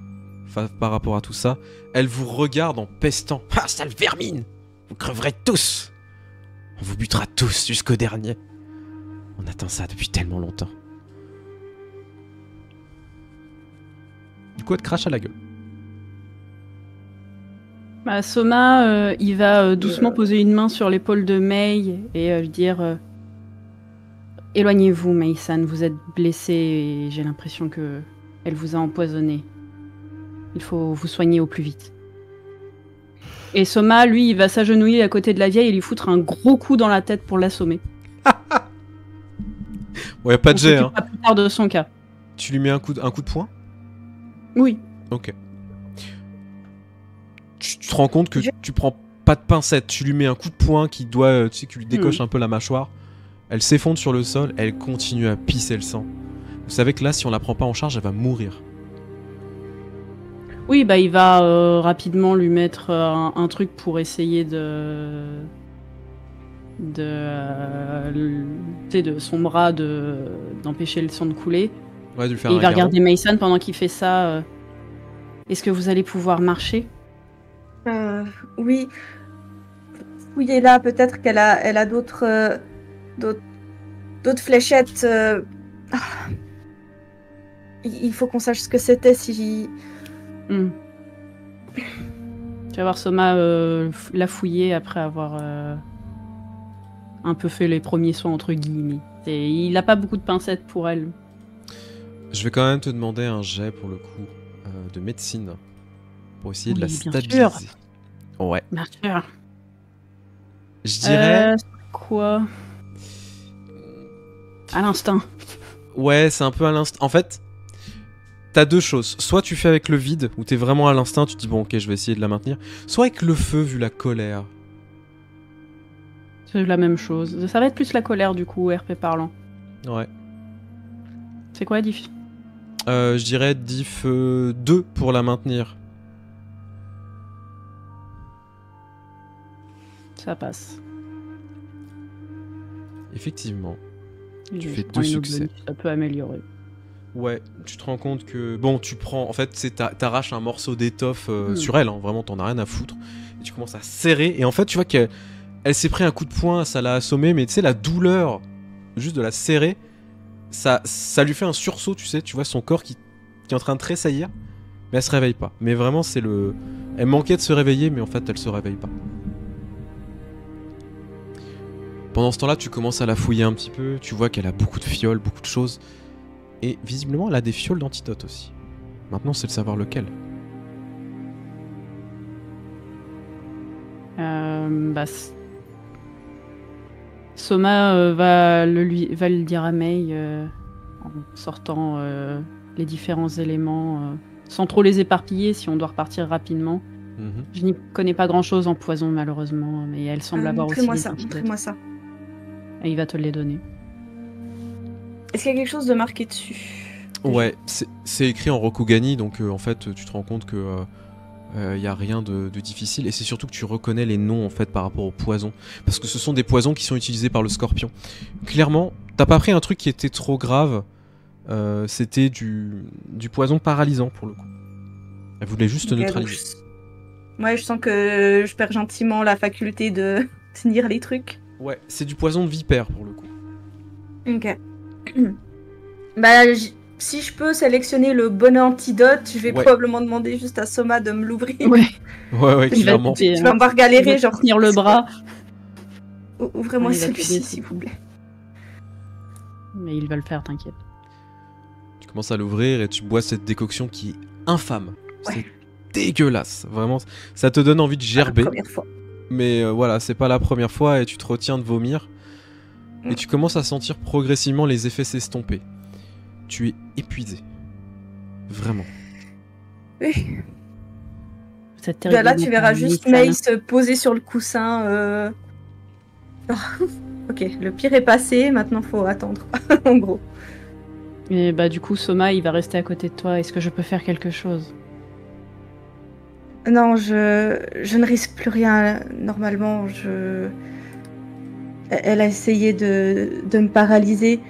A: par rapport à tout ça. Elle vous regarde en pestant. Ah, sale vermine! Vous creverez tous! On vous butera tous jusqu'au dernier. On attend ça depuis tellement longtemps. Du coup, elle te crache à la gueule.
B: Bah, Soma, il va doucement poser une main sur l'épaule de Mei et lui dire éloignez-vous, Mei-san, vous êtes blessée et j'ai l'impression que elle vous a empoisonné. Il faut vous soigner au plus vite. Et Soma, lui, il va s'agenouiller à côté de la vieille et lui foutre un gros coup dans la tête pour l'assommer.
A: Ouais, pas de jet, hein.
B: Plus tard de son cas.
A: Tu lui mets un coup de poing?
B: Oui.
A: Ok. Tu te rends compte que tu prends pas de pincette, tu lui mets un coup de poing qui doit, tu sais, qui lui décoche un peu la mâchoire. Elle s'effondre sur le sol, elle continue à pisser le sang. Vous savez que là, si on la prend pas en charge, elle va mourir.
B: Oui, bah il va rapidement lui mettre un truc pour essayer de son bras d'empêcher le sang de couler.
A: Ouais, de lui faire
B: et
A: un
B: il va
A: garrot.
B: regarder Mason pendant qu'il fait ça. Est-ce que vous allez pouvoir marcher?
D: Oui. Fouillez là, peut-être qu'elle a d'autres fléchettes. Il faut qu'on sache ce que c'était si...
B: Tu vas voir Soma la fouiller après avoir un peu fait les premiers soins entre guillemets. Il n'a pas beaucoup de pincettes pour elle.
A: Je vais quand même te demander un jet pour le coup de médecine pour essayer de la
B: Oui, bien
A: stabiliser.
B: sûr.
A: Ouais.
B: Bien sûr.
A: Je dirais.
B: Quoi? À l'instinct.
A: Ouais, c'est un peu à l'instinct. En fait, t'as deux choses. Soit tu fais avec le vide, où t'es vraiment à l'instinct, tu te dis bon, ok, je vais essayer de la maintenir. Soit avec le feu, vu la colère.
B: C'est la même chose. Ça va être plus la colère du coup, RP parlant.
A: Ouais.
B: C'est quoi, diff?
A: Je dirais diff 2 pour la maintenir.
B: Ça passe.
A: Effectivement.
B: Tu
A: fais 2 succès.
B: Ça peut améliorer.
A: Ouais, tu te rends compte que... Bon, tu prends... En fait, t'arraches un morceau d'étoffe sur elle, hein, vraiment, t'en as rien à foutre. Et tu commences à serrer, et en fait, tu vois qu'elle s'est pris un coup de poing, ça l'a assommée, mais tu sais, la douleur, juste de la serrer, ça lui fait un sursaut, tu sais, tu vois son corps qui est en train de tressaillir, mais elle se réveille pas. Mais vraiment, c'est le... Elle manquait de se réveiller, mais en fait, elle se réveille pas. Pendant ce temps-là, tu commences à la fouiller un petit peu, tu vois qu'elle a beaucoup de fioles, beaucoup de choses, et visiblement, elle a des fioles d'antidote aussi. Maintenant, c'est de savoir lequel.
B: Soma va le dire à Mei en sortant les différents éléments, sans trop les éparpiller si on doit repartir rapidement. Je n'y connais pas grand-chose en poison malheureusement, mais elle semble avoir aussi des antidotes.
D: Montrez-moi ça.
B: Et il va te les donner.
D: Est-ce qu'il y a quelque chose de marqué dessus?
A: Ouais, c'est écrit en Rokugani, donc en fait, tu te rends compte que y a rien de difficile, et c'est surtout que tu reconnais les noms en fait par rapport aux poisons, parce que ce sont des poisons qui sont utilisés par le scorpion. Clairement, t'as pas pris un truc qui était trop grave, c'était du poison paralysant pour le coup. Elle voulait juste te neutraliser.
D: Ouais, je sens que je perds gentiment la faculté de tenir les trucs.
A: Ouais, c'est du poison de vipère pour le coup.
D: Ok. Bah, si je peux sélectionner le bon antidote, je vais probablement demander juste à Soma de me l'ouvrir.
A: Ouais, clairement.
D: Je vais avoir galéré, genre
B: tenir le bras.
D: Ouvrez-moi celui-ci, s'il vous plaît.
B: Mais il va le faire, t'inquiète.
A: Tu commences à l'ouvrir et tu bois cette décoction qui est infâme.
D: Ouais.
A: dégueulasse. Vraiment, ça te donne envie de gerber.
D: La première fois.
A: Mais voilà, c'est pas la première fois et tu te retiens de vomir. Et tu commences à sentir progressivement les effets s'estomper. Tu es épuisé. Vraiment.
D: Oui.
B: Cette
D: Ben là,
B: terrible
D: tu verras
B: mécanique,
D: juste
B: ça,
D: May se poser sur le coussin. Ok, le pire est passé, maintenant faut attendre, en gros.
B: Et bah du coup, Soma, il va rester à côté de toi. Est-ce que je peux faire quelque chose?
D: Non, je ne risque plus rien, normalement. Elle a essayé de me paralyser.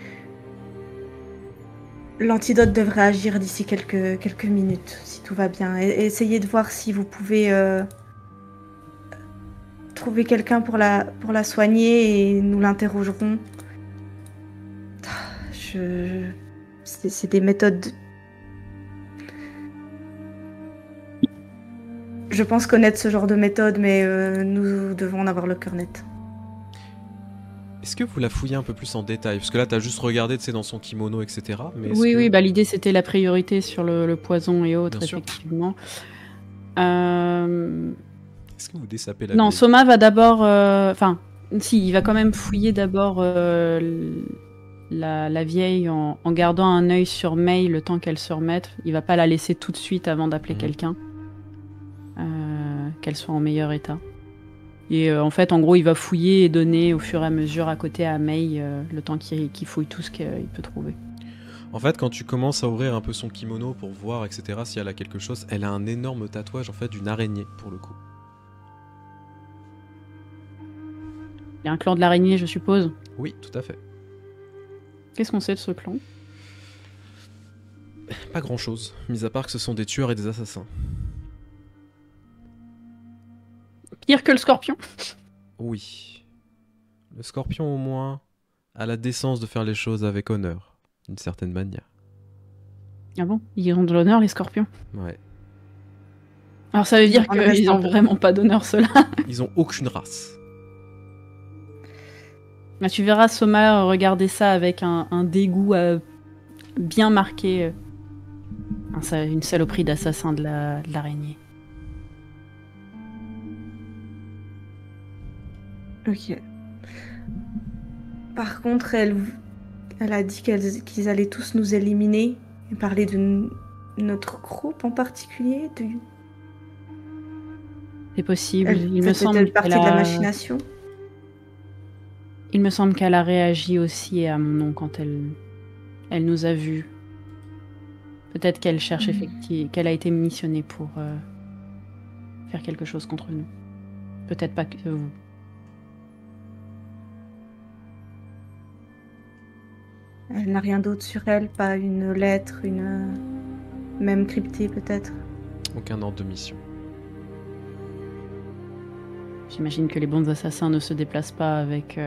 D: L'antidote devrait agir d'ici quelques minutes, si tout va bien. Essayez de voir si vous pouvez trouver quelqu'un pour la soigner et nous l'interrogerons. C'est des méthodes... Je pense connaître ce genre de méthode, mais nous devons en avoir le cœur net.
A: Est-ce que vous la fouillez un peu plus en détail? Parce que là, t'as juste regardé, tu sais, dans son kimono, etc. Mais est-ce
B: Oui,
A: que...
B: oui, bah l'idée c'était la priorité sur le poison et autres,
A: Bien sûr.
B: effectivement.
A: Est-ce que vous dessapez la
B: Non,
A: vieille?
B: Soma va d'abord... Enfin, si, il va quand même fouiller d'abord la vieille en gardant un œil sur May le temps qu'elle se remette. Il va pas la laisser tout de suite avant d'appeler quelqu'un. Qu'elle soit en meilleur état. Et en fait, en gros, il va fouiller et donner au fur et à mesure à côté à May le temps qu'il fouille tout ce qu'il peut trouver.
A: En fait, quand tu commences à ouvrir un peu son kimono pour voir, etc., si elle a quelque chose, elle a un énorme tatouage, en fait, d'une araignée, pour le coup.
B: Il y a un clan de l'araignée, je suppose.
A: Oui, tout à fait.
B: Qu'est-ce qu'on sait de ce clan?
A: Pas grand-chose, mis à part que ce sont des tueurs et des assassins.
B: Pire que le scorpion?
A: Oui. Le scorpion, au moins, a la décence de faire les choses avec honneur, d'une certaine manière.
B: Ah bon? Ils ont de l'honneur, les scorpions?
A: Ouais.
B: Alors ça veut dire
D: On reste
B: qu'ils
D: un
B: ont
D: peu.
B: vraiment pas d'honneur, ceux-là.
A: Ils ont aucune race.
B: Bah, tu verras Soma regarder ça avec un dégoût bien marqué. Une saloperie d'assassin de l'araignée.
D: Ok. Par contre, elle a dit qu'ils allaient tous nous éliminer et parler de notre groupe en particulier.
B: C'est possible.
D: Elle faisait partie de la machination.
B: Il me semble qu'elle a réagi aussi à mon nom quand elle nous a vus. Peut-être qu'elle cherche qu'elle a été missionnée pour faire quelque chose contre nous. Peut-être pas que vous.
D: Elle n'a rien d'autre sur elle, pas une lettre, même cryptée peut-être.
A: Aucun ordre de mission.
B: J'imagine que les bons assassins ne se déplacent pas avec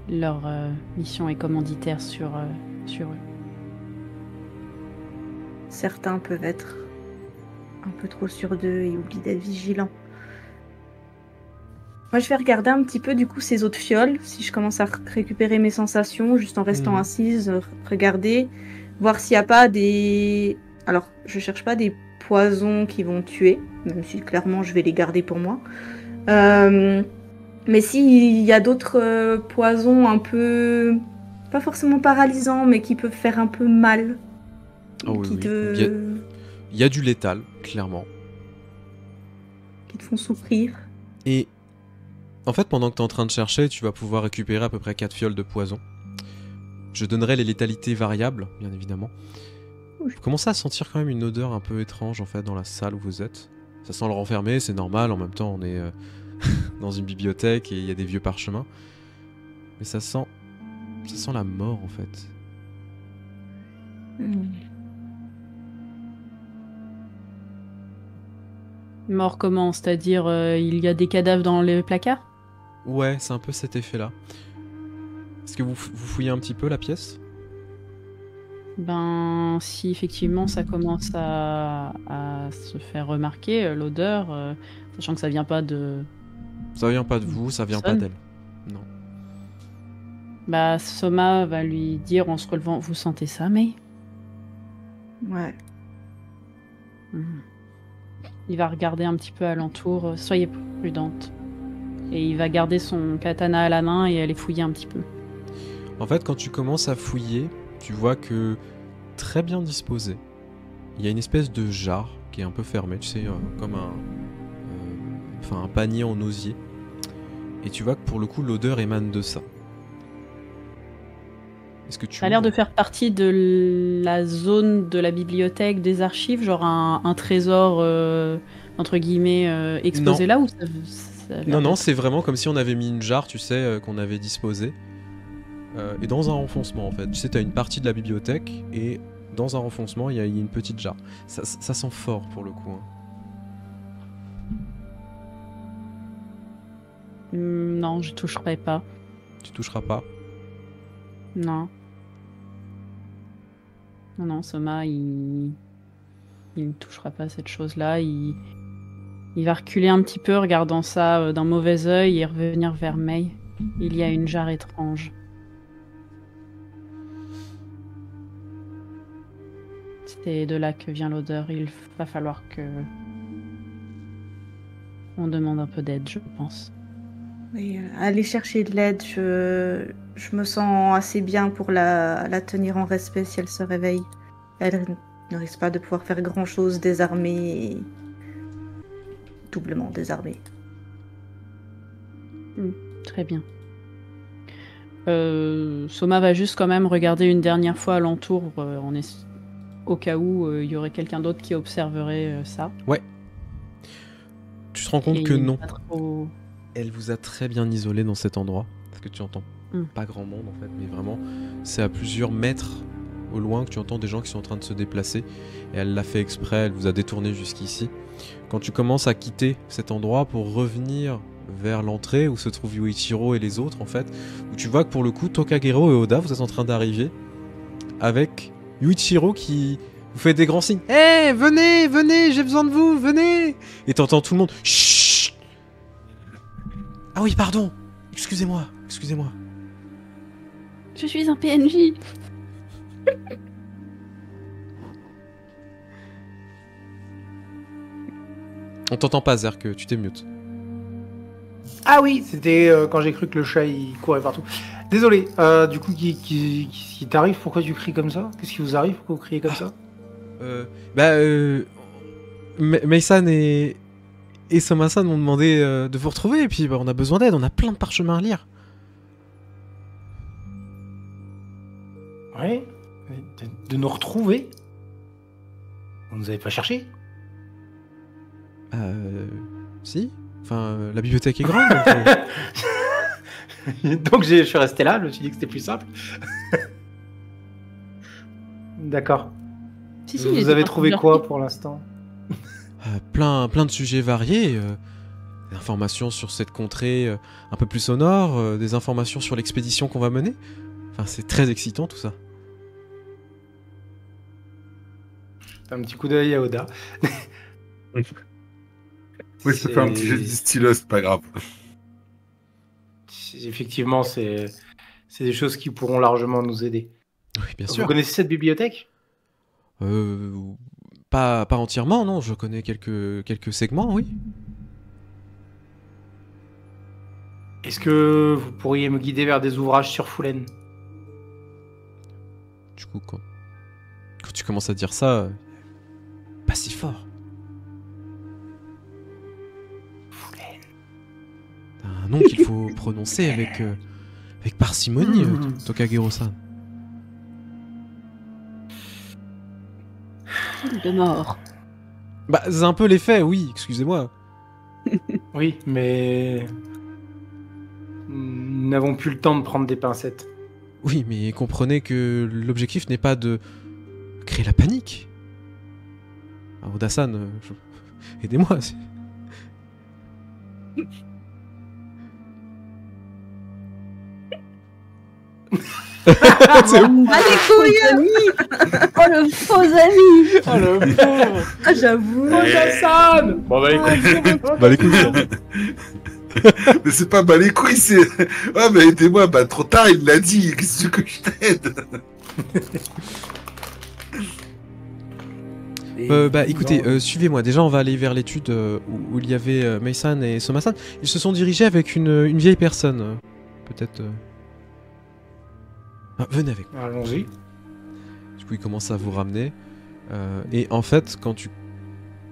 B: leur mission et commanditaire sur eux.
D: Certains peuvent être un peu trop sûrs d'eux et oublient d'être vigilants. Moi, je vais regarder un petit peu du coup ces autres fioles, si je commence à récupérer mes sensations, juste en restant assise, regarder, voir s'il n'y a pas des... Alors, je cherche pas des poisons qui vont tuer, même si clairement je vais les garder pour moi. Mais s'il y a d'autres poisons un peu... pas forcément paralysants, mais qui peuvent faire un peu mal.
A: Ah oui,
D: qui
A: oui.
D: te...
A: Il y a du létal, clairement.
D: qui te font souffrir.
A: Et en fait, pendant que tu es en train de chercher, tu vas pouvoir récupérer à peu près 4 fioles de poison. Je donnerai les létalités variables, bien évidemment.
D: Oui.
A: Vous commencez à sentir quand même une odeur un peu étrange en fait dans la salle où vous êtes. Ça sent le renfermé, c'est normal, en même temps on est dans une bibliothèque et il y a des vieux parchemins. Mais ça sent la mort en fait.
B: Mort comment? C'est-à-dire il y a des cadavres dans les placards?
A: Ouais, c'est un peu cet effet-là. Est-ce que vous fouillez un petit peu la pièce?
B: Ben, si effectivement ça commence à se faire remarquer, l'odeur, sachant que ça vient pas de...
A: Ça vient pas de vous, ça vient pas
B: Personne.
A: d'elle. Non.
B: Bah, Soma va lui dire en se relevant, vous sentez ça, May?
D: Ouais.
B: Il va regarder un petit peu alentour. Soyez prudente. Et il va garder son katana à la main et aller fouiller un petit peu.
A: En fait, quand tu commences à fouiller, tu vois que très bien disposé, il y a une espèce de jarre qui est un peu fermée, tu sais, comme un panier en osier. Et tu vois que pour le coup, l'odeur émane de ça. Est-ce que tu
B: Ça a l'air de
A: ouvres
B: faire partie de la zone de la bibliothèque, des archives, genre un trésor, entre guillemets, exposé là ou ça a l'air
A: Non,
B: de-
A: c'est vraiment comme si on avait mis une jarre, tu sais, qu'on avait disposée. Et dans un renfoncement, en fait. Tu sais, t'as une partie de la bibliothèque, et dans un renfoncement, il y a une petite jarre. Ça sent fort, pour le coup.
B: Non, je toucherai pas.
A: Tu toucheras pas.
B: Non. Non, Soma, il ne touchera pas à cette chose-là. Il va reculer un petit peu, regardant ça d'un mauvais œil, et revenir vers Mei. Il y a une jarre étrange. C'est de là que vient l'odeur. Il va falloir que on demande un peu d'aide, je pense.
D: Oui, aller chercher de l'aide, je me sens assez bien pour la tenir en respect si elle se réveille. Elle ne risque pas de pouvoir faire grand-chose désarmée, et doublement désarmée.
B: Très bien. Soma va juste quand même regarder une dernière fois alentour au cas où il y aurait quelqu'un d'autre qui observerait ça.
A: Tu te rends compte
B: Et
A: que
B: il
A: non.
B: va trop-
A: Elle vous a très bien isolé dans cet endroit. Parce que tu entends
B: Mm.
A: pas grand monde en fait, mais vraiment, c'est à plusieurs mètres au loin que tu entends des gens qui sont en train de se déplacer. Et elle l'a fait exprès, elle vous a détourné jusqu'ici. Quand tu commences à quitter cet endroit pour revenir vers l'entrée où se trouvent Yuichiro et les autres en fait, où tu vois que pour le coup, Tokagero et Oda, vous êtes en train d'arriver avec Yuichiro qui vous fait des grands signes. Hé, venez, venez, j'ai besoin de vous, venez. Et t'entends tout le monde. Chut. Ah oui, pardon. Excusez-moi, excusez-moi.
B: Je suis un PNJ.
A: On t'entend pas, Zerk, tu t'es mute.
C: Ah oui, c'était quand j'ai cru que le chat il courait partout. Désolé, du coup, qui t'arrive? Pourquoi tu cries comme ça? Qu'est-ce qui vous arrive? Pourquoi vous criez comme ça?
A: Meisan et Soma-san m'ont demandé de vous retrouver, et puis on a besoin d'aide, on a plein de parchemins à lire.
C: Ouais, de nous retrouver? Vous nous avez pas cherché?
A: Si. Enfin, la bibliothèque est grande. Donc,
C: Donc je suis resté là, je me suis dit que c'était plus simple. D'accord.
B: Si, il
C: Vous
B: était
C: avez
B: pas
C: trouvé
B: plusieurs
C: quoi
B: pieds.
C: pour l'instant?
A: plein de sujets variés. Des informations sur cette contrée un peu plus au nord, des informations sur l'expédition qu'on va mener. Enfin, c'est très excitant tout ça.
C: Un petit coup d'œil à Oda.
E: Oui, ça fait un petit jeu de stylo, c'est pas grave.
C: Effectivement, c'est des choses qui pourront largement nous aider.
A: Oui, bien
C: Vous
A: sûr.
C: connaissez cette bibliothèque?
A: Pas entièrement, non. Je connais quelques segments, oui.
C: Est-ce que vous pourriez me guider vers des ouvrages sur Fulen?
A: Du coup, quand tu commences à dire ça, pas si fort.
C: Fulen.
A: T'as un nom qu'il faut prononcer avec parcimonie, Tokagero-san.
B: Île de mort.
A: Bah, c'est un peu l'effet, oui, excusez-moi.
C: Oui, mais nous n'avons plus le temps de prendre des pincettes.
A: Oui, mais comprenez que l'objectif n'est pas de créer la panique. Ah, Oda-san, aidez-moi. C'est où?
D: Ah, les couilles!
B: Oh, le faux ami.
C: Oh le pauvre!
D: Ah, j'avoue!
C: Hassan! Bon bah écoute,
A: Bah les couilles.
E: Mais c'est pas bah les couilles, c'est. Ouais, mais aidez-moi, bah trop tard, il l'a dit, qu'est-ce que je t'aide?
A: Écoutez, suivez-moi. Déjà, on va aller vers l'étude où il y avait Mei-san et Soma-san. Ils se sont dirigés avec une vieille personne. Peut-être... Ah, venez avec moi.
C: Allons-y.
A: Du coup, ils commencent à vous ramener. Et en fait, quand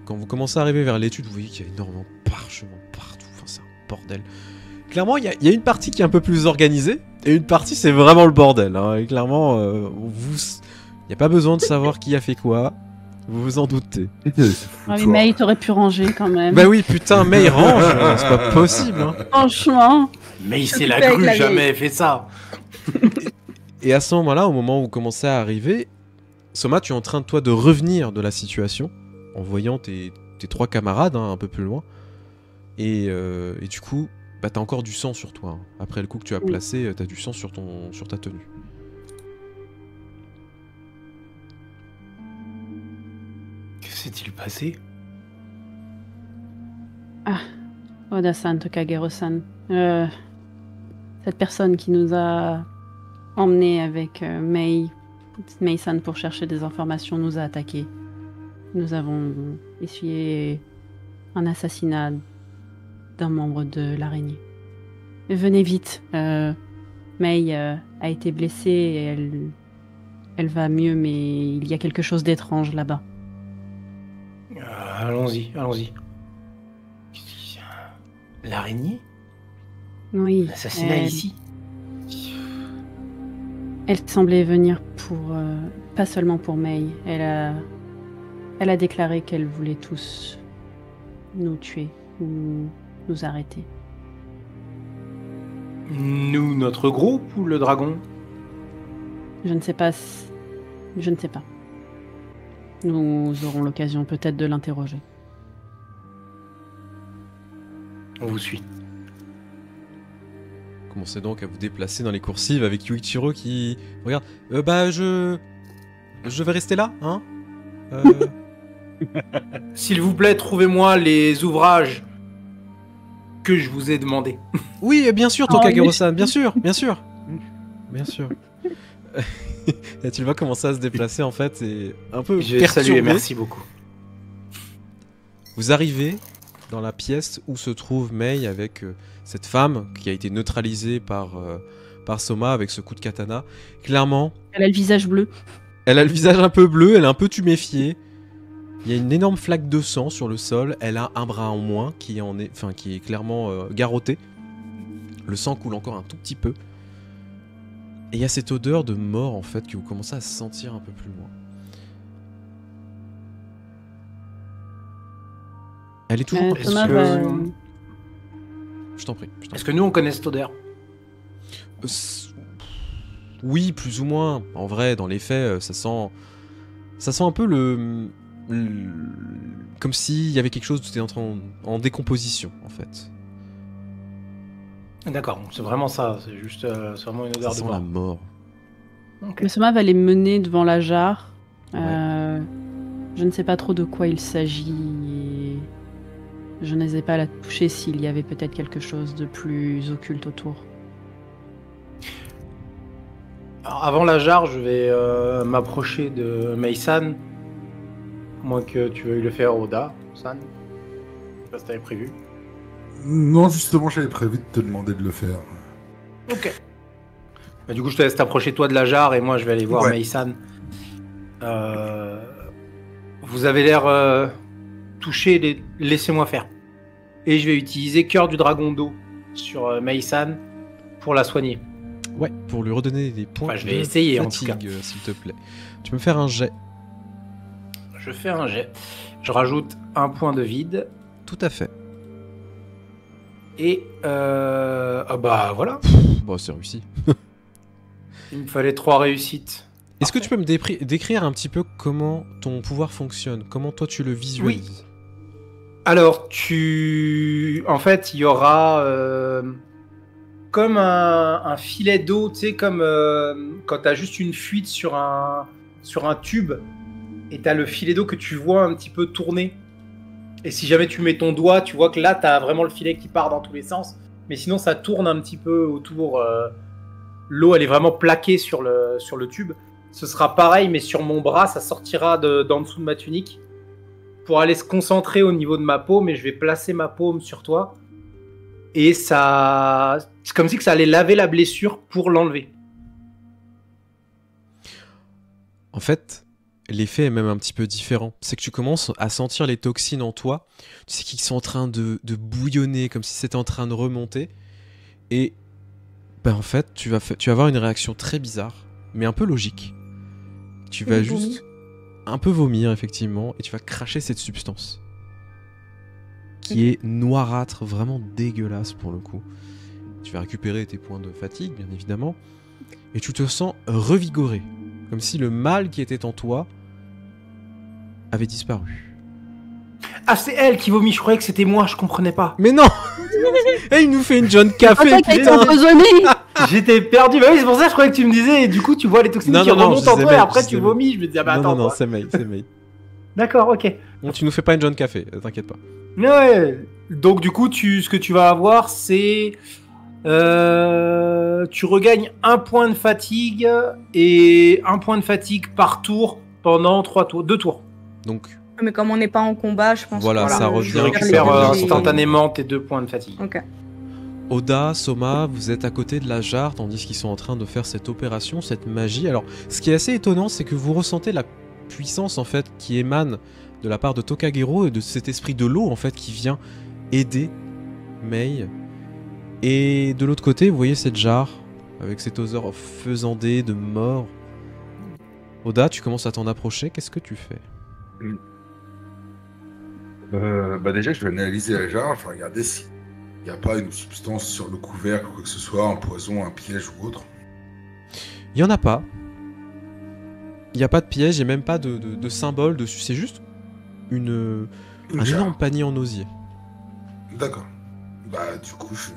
A: vous commencez à arriver vers l'étude, vous voyez qu'il y a énormément de parchemins partout. Enfin, c'est un bordel. Clairement, il y a une partie qui est un peu plus organisée. Et une partie, c'est vraiment le bordel. Hein. Et clairement, il n'y a pas besoin de savoir qui a fait quoi. Vous vous en doutez.
B: Ah oui, May, t'aurais pu ranger quand même.
A: Bah oui, putain, May range. C'est pas possible. Hein.
B: Franchement.
C: Mais c'est
D: S'occuper
C: la
D: avec
C: grue,
D: la
C: jamais fait ça.
A: Et à ce moment-là, au moment où vous commencez à arriver, Soma, tu es en train, toi, de revenir de la situation, en voyant tes 3 camarades, hein, un peu plus loin. Et du coup, bah, t'as encore du sang sur toi. Hein. Après le coup que tu as placé, t'as du sang sur ta tenue.
C: Que s'est-il passé?
B: Oda-san, Tokagero-san. Cette personne qui nous a emmenés avec Mei-san pour chercher des informations nous a attaqués. Nous avons essuyé un assassinat d'un membre de l'araignée. Venez vite. Mei a été blessée et elle va mieux, mais il y a quelque chose d'étrange là-bas.
C: Allons-y. L'araignée?
B: Oui.
C: L'assassinat ici?
B: Elle semblait venir pour... pas seulement pour Mei. Elle a déclaré qu'elle voulait tous nous tuer ou nous arrêter.
C: Nous, notre groupe ou le dragon?
B: Je ne sais pas. Je ne sais pas. Nous aurons l'occasion peut-être de l'interroger.
C: On vous suit.
A: Commencez donc à vous déplacer dans les coursives avec Yuichiro qui regarde. Je vais rester là, hein.
C: S'il vous plaît, trouvez-moi les ouvrages que je vous ai demandé.
A: Oui, bien sûr, Tokagero-san, bien sûr. Et tu le vois commencer à se déplacer en fait, et un peu
C: Je vais
A: perturbé.
C: saluer, merci beaucoup.
A: Vous arrivez dans la pièce où se trouve Mei avec cette femme qui a été neutralisée par Soma avec ce coup de katana. Clairement,
B: Elle a le visage bleu.
A: elle a le visage un peu bleu, elle est un peu tuméfiée. Il y a une énorme flaque de sang sur le sol. Elle a un bras en moins qui est clairement garrotté. Le sang coule encore un tout petit peu. Et il y a cette odeur de mort en fait que vous commencez à sentir un peu plus loin. Elle est toujours...
B: Thomas
C: que-
B: va...
A: Je t'en prie.
C: Est-ce que nous, on connaît cette odeur?
A: Oui, plus ou moins. En vrai, dans les faits, ça sent un peu comme s'il y avait quelque chose qui était en décomposition, en fait.
C: D'accord, c'est vraiment ça. C'est juste, c'est vraiment une
A: Ça
C: odeur de
A: sent la
C: mort.
A: mort.
C: Ok.
B: Le Soma va les mener devant la jarre.
A: Ouais.
B: Je ne sais pas trop de quoi il s'agit. Et je n'osais pas la toucher s'il y avait peut-être quelque chose de plus occulte autour.
C: Alors, avant la jarre, je vais m'approcher de Mei-san. À moins que tu veuilles le faire, Oda-san. Je sais pas si t'avais prévu.
E: Non, justement, j'avais prévu de te demander de le faire.
C: Ok. Bah, du coup, je te laisse t'approcher toi de la jarre et moi, je vais aller voir
E: Ouais.
C: Mei-san. Vous avez l'air touché, laissez-moi faire. Et je vais utiliser Cœur du Dragon d'eau sur Mei-san pour la soigner.
A: Ouais, pour lui redonner des points
C: Enfin, je vais
A: de
C: essayer, en tout
A: fatigue, s'il te plaît. Tu peux me faire un jet.
C: Je fais un jet. Je rajoute un point de vide.
A: Tout à fait.
C: Et ah bah voilà.
A: Bon, c'est réussi.
C: Il me fallait 3 réussites.
A: Est-ce que tu peux me décrire un petit peu comment ton pouvoir fonctionne? Comment toi tu le visualises?
C: Alors, en fait, il y aura comme un filet d'eau, tu sais, comme quand tu as juste une fuite sur un tube et tu as le filet d'eau que tu vois un petit peu tourner. Et si jamais tu mets ton doigt, tu vois que là, tu as vraiment le filet qui part dans tous les sens. Mais sinon, ça tourne un petit peu autour. L'eau, elle est vraiment plaquée sur le tube. Ce sera pareil, mais sur mon bras, ça sortira d'en dessous de ma tunique. pour aller se concentrer au niveau de ma paume et je vais placer ma paume sur toi. Et ça... C'est comme si que ça allait laver la blessure pour l'enlever.
A: En fait, l'effet est même un petit peu différent. C'est que tu commences à sentir les toxines en toi. Tu sais qu'ils sont en train de bouillonner, comme si c'était en train de remonter. Et en fait, tu vas avoir une réaction très bizarre, mais un peu logique. Tu vas juste un peu vomir, effectivement, et tu vas cracher cette substance. Qui est noirâtre, vraiment dégueulasse pour le coup. Tu vas récupérer tes points de fatigue, bien évidemment. Et tu te sens revigoré. Comme si le mal qui était en toi avait disparu.
C: Ah, c'est elle qui vomit, je croyais que c'était moi, je comprenais pas.
A: Mais non. Et il nous fait une John Café, putain.
C: J'étais perdu, bah oui, c'est pour ça que je croyais que tu me disais, et du coup tu vois les toxines qui remontent en toi et après tu vomis, je me disais, ah bah attends.
A: Non, c'est May.
C: D'accord, ok.
A: Bon, tu nous fais pas une John Café, t'inquiète pas.
C: Ouais, donc du coup, ce que tu vas avoir, c'est... tu regagnes 1 point de fatigue et 1 point de fatigue par tour pendant 2 tours.
A: Donc...
D: Mais comme on n'est pas en combat, je pense
A: voilà,
D: que
A: ça revient.
C: Tu récupères instantanément tes 2 points de fatigue.
D: Ok.
A: Oda, Soma, vous êtes à côté de la jarre tandis qu'ils sont en train de faire cette opération, cette magie. Alors, ce qui est assez étonnant, c'est que vous ressentez la puissance en fait qui émane de la part de Tokagero et de cet esprit de l'eau en fait qui vient aider Mei. Et de l'autre côté, vous voyez cette jarre avec cette odeur faisandée de mort. Oda, tu commences à t'en approcher. Qu'est-ce que tu fais?
E: Déjà, je vais analyser la jarre, je vais regarder s'il n'y a pas une substance sur le couvercle, quoi que ce soit, un poison, un piège ou autre.
A: Il n'y en a pas. Il n'y a pas de piège et même pas de symbole dessus. C'est juste un énorme panier en osier.
E: D'accord. Bah, du coup, je vais...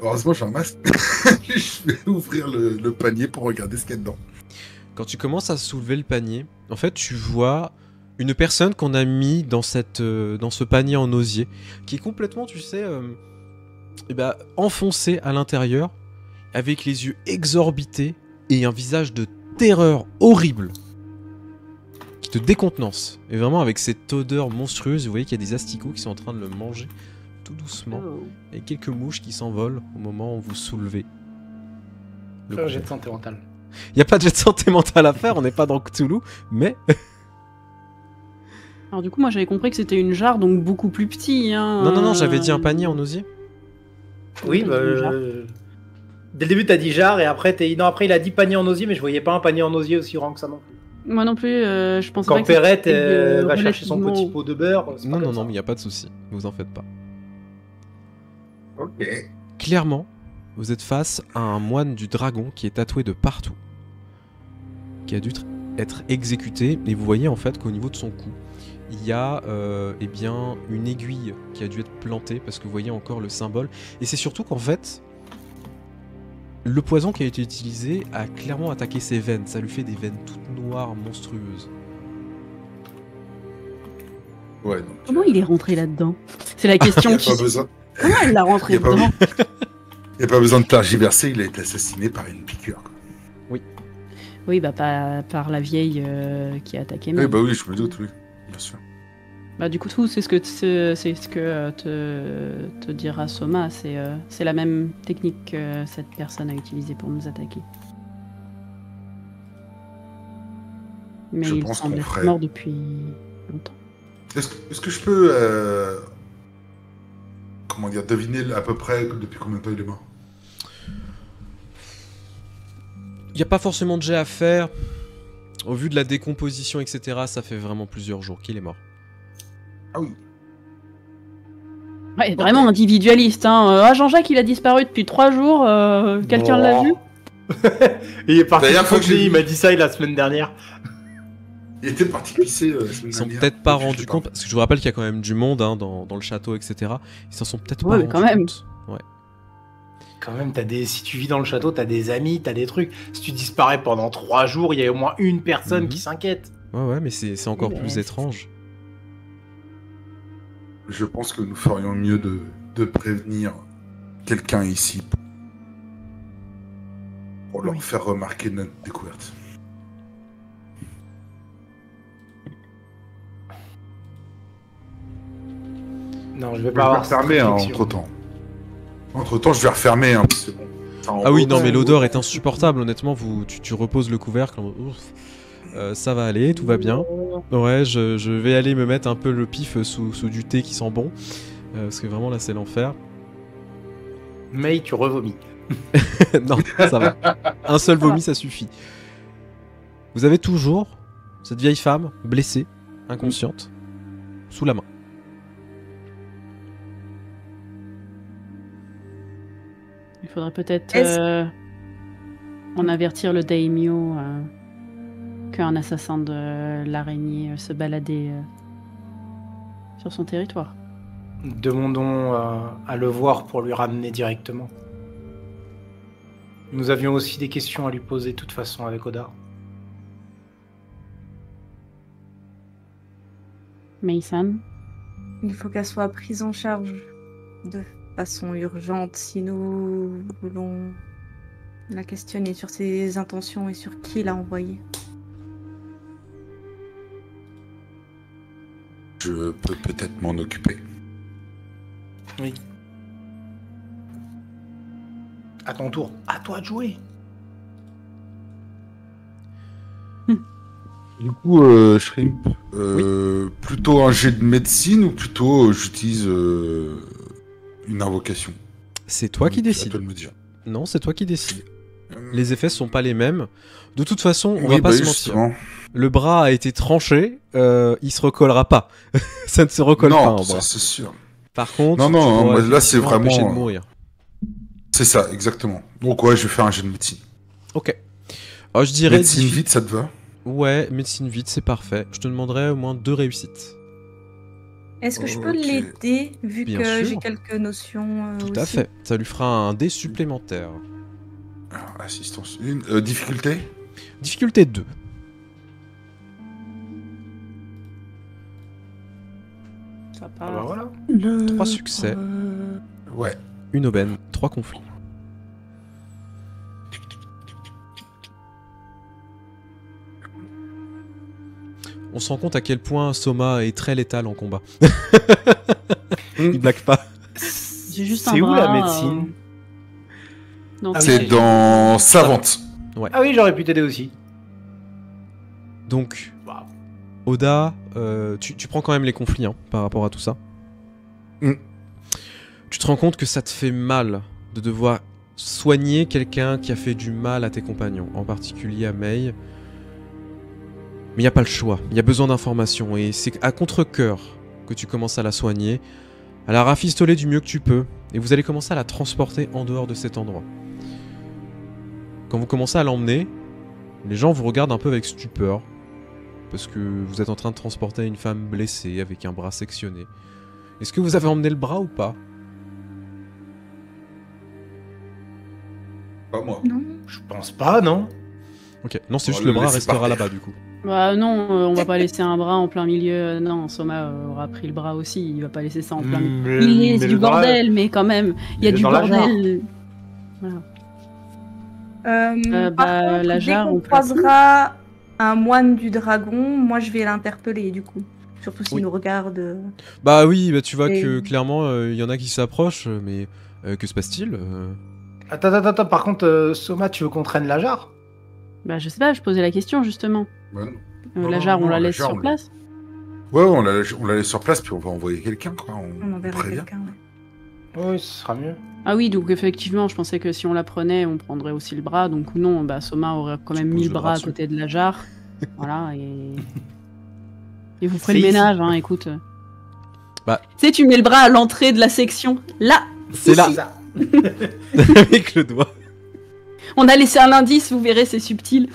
E: Heureusement, j'ai un masque. Je vais ouvrir le panier pour regarder ce qu'il y a dedans.
A: Quand tu commences à soulever le panier, en fait, tu vois une personne qu'on a mis dans ce panier en osier, qui est complètement, tu sais, enfoncée à l'intérieur, avec les yeux exorbités et un visage de terreur horrible, qui te décontenance. Et vraiment, avec cette odeur monstrueuse, vous voyez qu'il y a des asticots qui sont en train de le manger tout doucement, et quelques mouches qui s'envolent au moment où vous soulevez.
C: Faire un jet de santé mentale.
A: Il n'y a pas de jet de santé mentale à faire, on n'est pas dans Cthulhu, mais...
B: Alors du coup, moi j'avais compris que c'était une jarre, donc beaucoup plus petit. Hein,
A: Non, j'avais dit un panier en osier.
C: Oui, dès le début t'as dit jarre et après après il a dit panier en osier, mais je voyais pas un panier en osier aussi grand que ça non plus.
B: Moi non plus, je pensais
C: quand
B: pas que
C: Perrette va chercher son petit pot de beurre.
A: Non, mais il n'y a pas de souci, ne vous en faites pas.
E: Ok.
A: Clairement, vous êtes face à un moine du dragon qui est tatoué de partout, qui a dû être exécuté, et vous voyez en fait qu'au niveau de son cou, il y a une aiguille qui a dû être plantée, parce que vous voyez encore le symbole, et c'est surtout qu'en fait, le poison qui a été utilisé a clairement attaqué ses veines, ça lui fait des veines toutes noires, monstrueuses.
E: Ouais, donc,
B: Comment il est rentré là-dedans? C'est la question qui... Comment elle l'a rentré dedans?
E: Il n'y a pas besoin de tergiverser, il a été assassiné par une piqûre.
B: Oui, bah par la vieille qui a attaqué.
E: Oui, bah oui, je me doute, oui, bien sûr.
B: Bah du coup, c'est ce que te dira Soma, c'est la même technique que cette personne a utilisée pour nous attaquer. Mais
E: Je
B: il
E: pense
B: semble
E: qu'on
B: être
E: ferait-
B: mort depuis longtemps.
E: Est-ce que je peux deviner à peu près depuis combien de temps il est mort?
A: Il n'y a pas forcément de jet à faire. Au vu de la décomposition, etc., ça fait vraiment plusieurs jours qu'il est mort.
E: Ah oui.
B: Ouais, vraiment individualiste. Hein. Jean-Jacques, il a disparu depuis 3 jours. Quelqu'un l'a vu?
C: Il est parti.
E: D'ailleurs, faut que
C: il m'a dit ça la semaine dernière.
E: Il était parti pisser la semaine
A: Ils s'en sont
E: dernière.
A: peut-être pas
E: Je sais
A: rendus compte, parce que je vous rappelle qu'il y a quand même du monde dans le château, etc. Ils s'en sont peut-être
B: Ouais,
A: pas
B: mais quand
A: rendus
B: même.
A: compte. Ouais.
C: Quand même, si tu vis dans le château, t'as des amis, t'as des trucs. Si tu disparais pendant 3 jours, il y a au moins une personne qui s'inquiète.
A: Ouais, mais c'est encore plus étrange.
E: Je pense que nous ferions mieux de prévenir quelqu'un ici pour leur faire remarquer notre découverte.
C: Non, je vais
E: Je vais
C: pas avoir
E: refermer
C: cette réflexion.
E: entre-temps. Entre-temps, je vais refermer. C'est bon. Ça
A: Ah oui,
E: envoie-
A: non, mais l'odeur est insupportable, honnêtement. Tu reposes le couvercle. Ouf. Ça va aller, tout va bien. Ouais, je vais aller me mettre un peu le pif sous du thé qui sent bon. Parce que vraiment, là, c'est l'enfer.
C: Mais tu revomis.
A: Non, ça va. Un seul vomi, ça suffit. Vous avez toujours cette vieille femme blessée, inconsciente, sous la main.
B: Il faudrait peut-être
D: Est-ce-
B: en avertir le daimyo qu'un assassin de l'araignée se baladait sur son territoire.
C: Demandons à le voir pour lui ramener directement. Nous avions aussi des questions à lui poser de toute façon avec Oda.
B: Mason,
D: Il faut qu'elle soit prise en charge de façon urgente si nous voulons la questionner sur ses intentions et sur qui l'a envoyée.
E: Je peux peut-être m'en occuper.
C: Oui. À ton tour, à toi de jouer.
E: Du coup, Shrimp, plutôt un jet de médecine ou plutôt j'utilise une invocation?
A: C'est toi qui
E: C'est à
A: décides.
E: toi de me dire.
A: Non, c'est toi qui décides. Les effets sont pas les mêmes. De toute façon, on
E: Oui,
A: va pas
E: bah,
A: se mentir.
E: justement.
A: Le bras a été tranché, il se recollera pas. Ça ne se recolle pas
E: Non,
A: un
E: ça
A: bras.
E: c'est sûr.
A: Par contre,
E: Non,
A: tu
E: non,
A: pourras
E: moi, là, c'est
A: effectivement empêcher
E: vraiment-
A: de mourir.
E: C'est ça, exactement. Donc ouais, je vais faire un jet de médecine.
A: Ok. Alors, je dirais...
E: Médecine vite, ça te va?
A: Ouais, médecine vite, c'est parfait. Je te demanderai au moins 2 réussites.
D: Est-ce que je peux
E: Ok.
D: l'aider vu
A: Bien
D: que
A: sûr.
D: j'ai quelques notions
A: Tout
D: aussi.
A: à fait. Ça lui fera un dé supplémentaire.
E: Alors, assistance 1. Difficulté?
A: Difficulté 2.
B: ça
C: Ah
B: part.
C: bah voilà.
A: 3 succès,
E: Ouais.
A: une aubaine, 3 conflits. On se rend compte à quel point Soma est très létal en combat. Il blague pas.
B: J'ai juste un
C: C'est où
B: bras,
C: la médecine
B: Non,
C: Ah,
E: C'est
C: oui.
E: dans Savante.
C: Ah oui, j'aurais pu t'aider aussi.
A: Donc,
C: Waouh.
A: Oda, tu prends quand même les conflits hein, par rapport à tout ça.
E: Mm.
A: Tu te rends compte que ça te fait mal de devoir soigner quelqu'un qui a fait du mal à tes compagnons, en particulier à Mei. Mais il n'y a pas le choix, il y a besoin d'informations, et c'est à contre-cœur que tu commences à la soigner, à la rafistoler du mieux que tu peux, et vous allez commencer à la transporter en dehors de cet endroit. Quand vous commencez à l'emmener, les gens vous regardent un peu avec stupeur, parce que vous êtes en train de transporter une femme blessée avec un bras sectionné. Est-ce que vous avez emmené le bras ou pas?
E: Pas moi.
D: Non.
C: Je pense pas, non.
A: Ok, non c'est
E: On
A: juste
E: va
A: le
E: le
A: bras
E: laisser
A: restera
E: par terre.
A: là-bas du coup.
B: Bah non, on va pas laisser un bras en plein milieu. Non, Soma aura pris le bras aussi. Il va pas laisser ça en plein milieu. Il laisse du bordel, mais quand même, il y a
C: mets-le
B: du
C: dans la jarre.
B: bordel.
D: Par
B: Bah,
D: contre,
B: la
D: dès
B: jarre,
D: qu'on
B: on peut-
D: croisera un moine du dragon, moi je vais l'interpeller du coup. Surtout s'il
A: Oui.
D: nous regarde.
A: Bah oui, bah tu vois
D: Et-
A: que clairement il y en a qui s'approchent, mais que se passe-t-il
C: Attends, par contre, Soma, tu veux qu'on traîne la jarre?
B: Bah je sais pas, je posais la question justement.
E: Ouais, non.
B: La
E: Non,
B: jarre,
E: non,
B: on la
E: la
B: laisse
E: jarre,
B: sur
E: on-
B: place.
E: Ouais, on la laisse sur place, puis on va envoyer quelqu'un, quoi.
D: On enverra
E: prévient.
D: quelqu'un. Ouais.
C: Oui, ce sera mieux.
B: Ah oui, donc effectivement, je pensais que si on la prenait, on prendrait aussi le bras. Donc non, bah Soma aurait quand
A: Tu
B: même
A: poses
B: mis
A: le
B: le
A: bras
B: bras à
A: dessus.
B: côté de la jarre. Voilà, et vous ferez
C: C'est
B: le
C: easy.
B: ménage, hein, écoute.
A: Bah.
B: Tu sais, tu mets le bras à l'entrée de la section. Là,
A: C'est là,
C: ça.
A: avec le doigt.
B: on a laissé un indice, vous verrez, c'est subtil.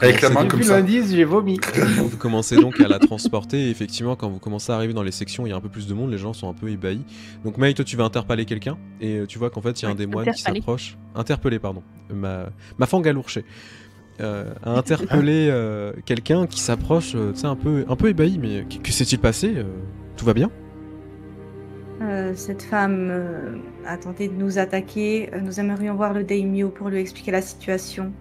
E: Avec la
A: Bon,
E: main
C: J'ai
E: comme
C: vu
E: ça.
C: l'indice, j'ai vomi.
A: Vous commencez donc à la transporter, et effectivement, quand vous commencez à arriver dans les sections, il y a un peu plus de monde, les gens sont un peu ébahis. Donc Mei, toi tu vas interpeller quelqu'un, et tu vois qu'en fait il y a un
B: Ouais,
A: des moines qui
B: interpeller.
A: s'approche. Interpeller, pardon. Ma fangalourchée. A interpellé quelqu'un qui s'approche, tu sais, un peu ébahi, mais que s'est-il passé Tout va bien?
D: Cette femme a tenté de nous attaquer. Nous aimerions voir le daimyo pour lui expliquer la situation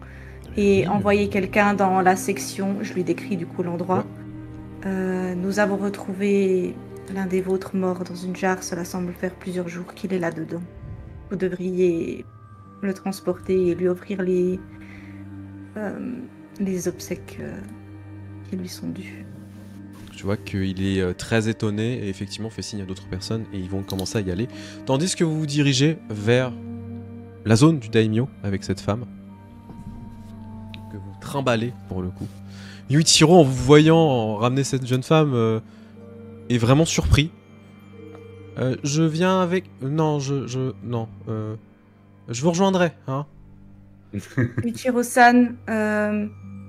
D: et
A: Oui.
D: envoyer quelqu'un dans la section. Je lui décris du coup l'endroit. Nous avons retrouvé l'un des vôtres mort dans une jarre. Cela semble faire plusieurs jours qu'il est là-dedans. Vous devriez le transporter et lui offrir les obsèques qui lui sont dues.
A: Tu vois qu'il est très étonné et effectivement fait signe à d'autres personnes et ils vont commencer à y aller. Tandis que vous vous dirigez vers la zone du daimyo avec cette femme que vous trimballez pour le coup. Yuichiro, en vous voyant ramener cette jeune femme, est vraiment surpris. Je viens avec... Non, non. Je vous rejoindrai, hein.
D: Yuichiro-san,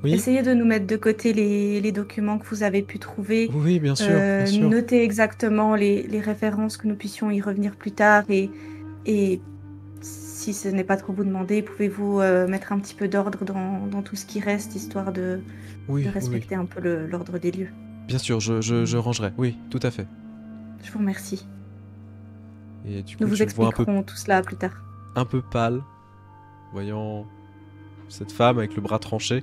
A: Oui,
D: essayez de nous mettre de côté les documents que vous avez pu trouver.
A: oui, bien sûr, bien sûr.
D: Notez exactement les références, que nous puissions y revenir plus tard. Et si ce n'est pas trop vous demander, pouvez-vous mettre un petit peu d'ordre dans tout ce qui reste, histoire de
A: Oui, oui,
D: respecter un peu l'ordre des lieux.
A: bien sûr, je rangerai. Oui, tout à fait.
D: Je vous remercie.
A: Et du coup,
D: Nous vous
A: tu le vois
D: expliquerons tout cela plus tard.
A: un peu pâle, voyant cette femme avec le bras tranché.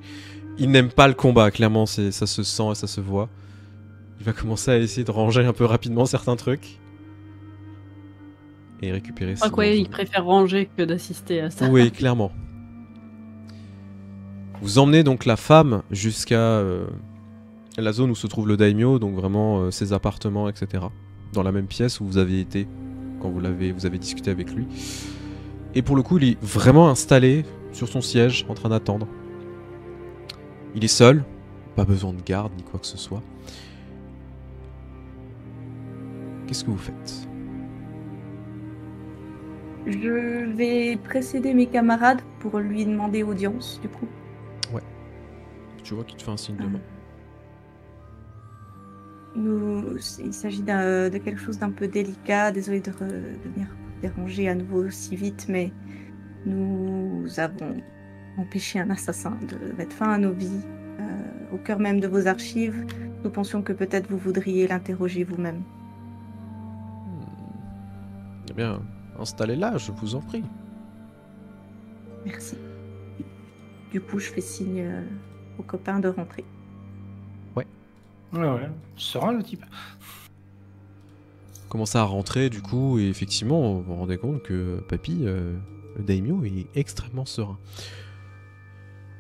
A: Il n'aime pas le combat, clairement, ça se sent et ça se voit. Il va commencer à essayer de ranger un peu rapidement certains trucs. Et récupérer
B: Je crois
A: ses
B: qu'il
A: morceaux.
B: préfère ranger que d'assister à ça.
A: Oui, clairement. Vous emmenez donc la femme jusqu'à la zone où se trouve le daimyo, donc vraiment ses appartements, etc. Dans la même pièce où vous avez été quand vous avez discuté avec lui. Et pour le coup, il est vraiment installé sur son siège, en train d'attendre. Il est seul, pas besoin de garde ni quoi que ce soit. Qu'est-ce que vous faites?
D: Je vais précéder mes camarades pour lui demander audience, du coup.
A: Tu vois qu'il te fait un signe de main.
D: Il s'agit de quelque chose d'un peu délicat. Désolée de venir déranger à nouveau si vite, mais nous avons empêché un assassin de mettre fin à nos vies. Au cœur même de vos archives, nous pensions que peut-être vous voudriez l'interroger vous-même.
A: Eh bien, installez-la, je vous en prie.
D: Merci. Du coup, je fais signe aux copains de rentrer.
C: Ouais, serein le type.
A: Commencez à rentrer du coup, et effectivement, vous vous rendez compte que Papy, le daimyo, est extrêmement serein.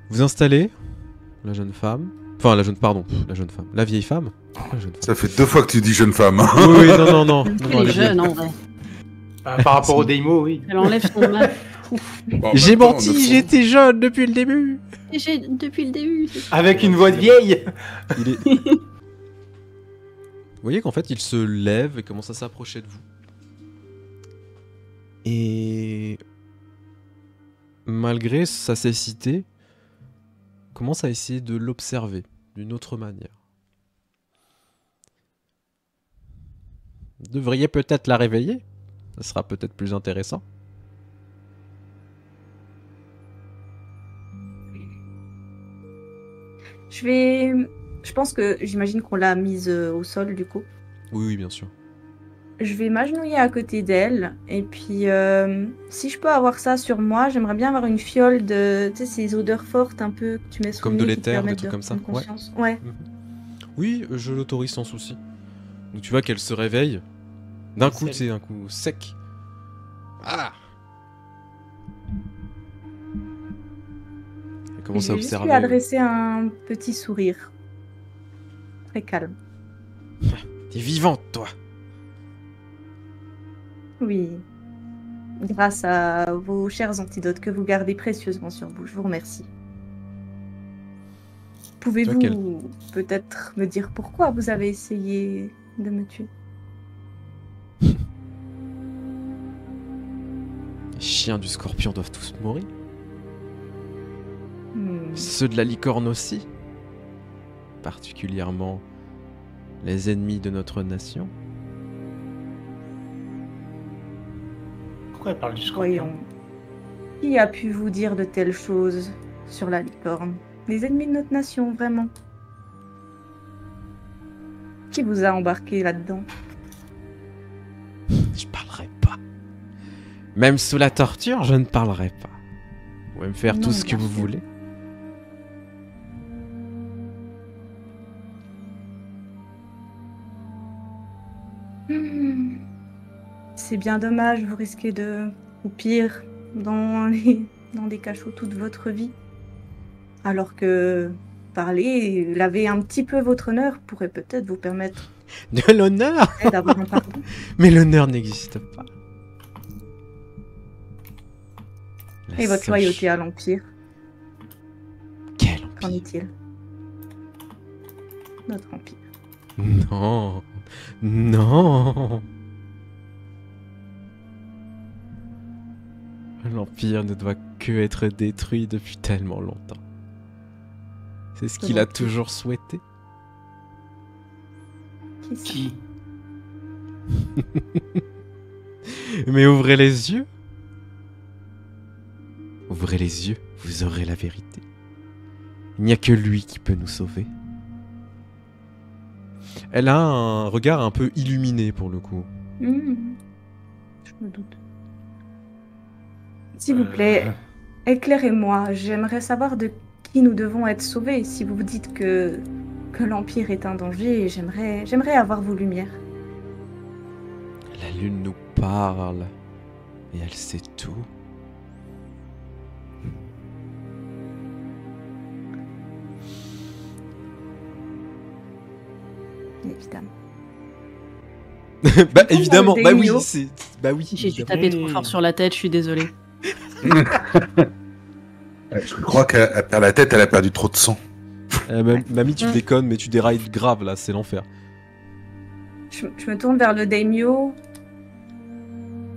A: Vous installez la jeune femme, enfin la jeune femme, la vieille femme. La jeune femme.
E: Ça fait 2 fois que tu dis jeune femme. Hein.
A: Oui, non,
B: Elle est jeune en vrai.
C: Par rapport au Daimo, oui.
B: Elle enlève son masque.
E: Bon, en
A: J'ai
E: même temps,
A: menti,
E: 900.
A: j'étais jeune depuis le début.
B: Depuis le début.
C: Avec une voix de vieille.
A: Il est... Vous voyez qu'en fait, il se lève et commence à s'approcher de vous. Et malgré sa cécité, commence à essayer de l'observer d'une autre manière. Vous devriez peut-être la réveiller. Ça sera peut-être plus intéressant.
D: Je pense que j'imagine qu'on l'a mise au sol du coup.
A: Oui, bien sûr.
D: Je vais m'agenouiller à côté d'elle et puis si je peux avoir ça sur moi, j'aimerais bien avoir une fiole de, tu sais, ces odeurs fortes un peu que tu mets sur
A: Comme
D: le
A: de
D: nez qui te
A: l'éther, des
D: permettent
A: trucs
D: de
A: comme ça.
D: reprendre conscience. Ouais.
A: Oui, je l'autorise sans souci. Donc tu vois qu'elle se réveille. D'un coup,
C: Celle.
A: c'est un coup sec. Ah! Elle commence
D: Je
A: à
D: vais juste
A: observer.
D: lui adresser un petit sourire. Très calme.
A: T'es vivante, toi!
D: Oui. Grâce à vos chers antidotes que vous gardez précieusement sur vous, je vous remercie. Pouvez-vous peut-être me dire pourquoi vous avez essayé de me tuer?
A: Les chiens du scorpion doivent tous mourir.
D: Hmm.
A: Ceux de la licorne aussi. Particulièrement les ennemis de notre nation.
C: Pourquoi elle parle du scorpion?
D: Voyons. Qui a pu vous dire de telles choses sur la licorne? Les ennemis de notre nation, vraiment. Qui vous a embarqué là-dedans?
A: Je parlerai pas. Même sous la torture, je ne parlerai pas. Vous pouvez me faire
D: Non,
A: tout ce que
D: bien
A: vous
D: sûr.
A: voulez.
D: c'est bien dommage, vous risquez de, ou pire, dans des cachots toute votre vie. Alors que parler, laver un petit peu votre honneur pourrait peut-être vous permettre
A: De l'honneur?
D: d'avoir un pardon.
A: Mais l'honneur n'existe pas. La
D: Et votre
A: seule
D: loyauté
A: ch-
D: à l'Empire,
A: Quel
D: qu'en
A: empire?
D: est-il? Notre Empire.
A: Non. Non. L'Empire ne doit que être détruit depuis tellement longtemps. C'est ce qu'il a
D: L'Empire.
A: toujours souhaité.
D: Qui sait?
C: Qui?
A: Mais ouvrez les yeux. Ouvrez les yeux, vous aurez la vérité. Il n'y a que lui qui peut nous sauver. Elle a un regard un peu illuminé pour le coup.
D: Mhm. Je me doute. S'il vous plaît, éclairez-moi. J'aimerais savoir de qui nous devons être sauvés. Si vous vous dites que l'Empire est un danger, j'aimerais avoir vos lumières.
A: La lune nous parle et elle sait tout.
D: Évidemment.
A: Bah évidemment,
D: le
A: bah oui,
D: daimyo.
A: c'est bah oui.
B: J'ai dû
A: évidemment.
B: taper trop fort sur la tête, je suis désolée.
E: Je crois qu'elle perd la tête, elle a perdu trop de sang.
A: Mamie, tu déconnes, mais tu dérailles grave là, c'est l'enfer.
D: Je me tourne vers le daimyo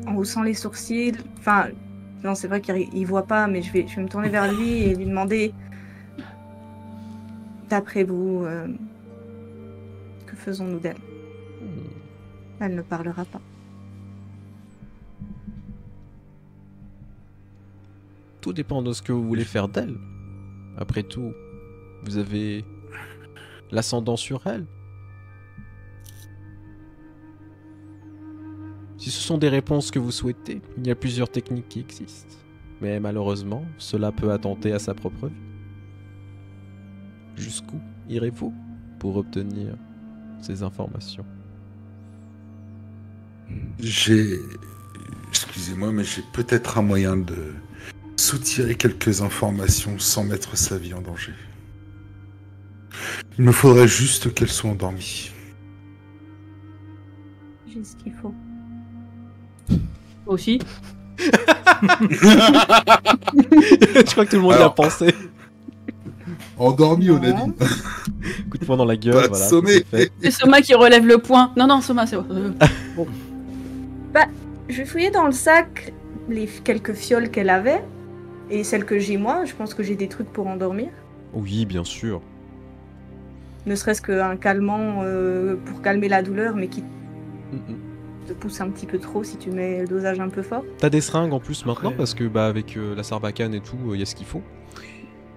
D: en haussant les sourcils. Enfin, non, c'est vrai qu'il voit pas, mais je vais me tourner vers lui et lui demander, d'après vous, que faisons-nous d'elle? Elle ne parlera pas.
A: Tout dépend de ce que vous voulez faire d'elle. Après tout, vous avez l'ascendant sur elle. Si ce sont des réponses que vous souhaitez, il y a plusieurs techniques qui existent. Mais malheureusement, cela peut attenter à sa propre vie. Jusqu'où irez-vous pour obtenir ces informations?
E: Excusez-moi, mais j'ai peut-être un moyen de soutirer quelques informations sans mettre sa vie en danger. Il me faudrait juste qu'elle soit endormie.
D: J'ai ce qu'il faut.
B: Aussi.
A: Je crois que tout le monde y a
E: Alors.
A: pensé.
E: Endormie, on a
D: Non.
E: dit.
A: Coup de poing dans la gueule,
E: Pas
A: voilà.
E: assommée.
A: c'est fait.
B: C'est Soma qui relève le point. Non, Soma, c'est...
D: Je vais fouiller dans le sac les quelques fioles qu'elle avait et celles que j'ai moi. Je pense que j'ai des trucs pour endormir.
A: Oui, bien sûr.
D: Ne serait-ce qu'un calmant pour calmer la douleur, mais qui
A: Mm-mm.
D: te pousse un petit peu trop si tu mets le dosage un peu fort.
A: T'as des seringues en plus maintenant
C: Ouais.
A: parce que bah avec la sarbacane et tout, il y a ce qu'il faut.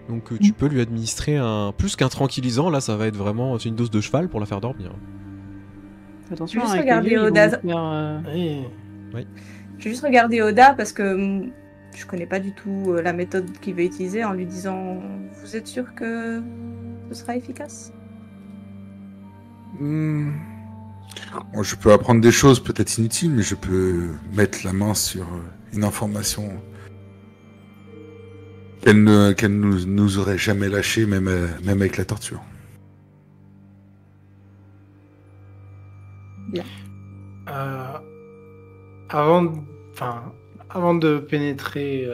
A: Donc tu peux lui administrer un plus qu'un tranquillisant. Là, ça va être vraiment c'est une dose de cheval pour la faire dormir.
B: Attention,
D: Juste
B: avec
D: regarder
B: les vieux, ils vont
D: Oda.
B: vous faire,
C: Oui.
D: Je vais juste regarder Oda parce que je connais pas du tout la méthode qu'il va utiliser en lui disant vous êtes sûr que ce sera efficace?
E: Bon, je peux apprendre des choses peut-être inutiles, mais je peux mettre la main sur une information qu'elle nous aurait jamais lâchée, même avec la torture.
C: Avant de pénétrer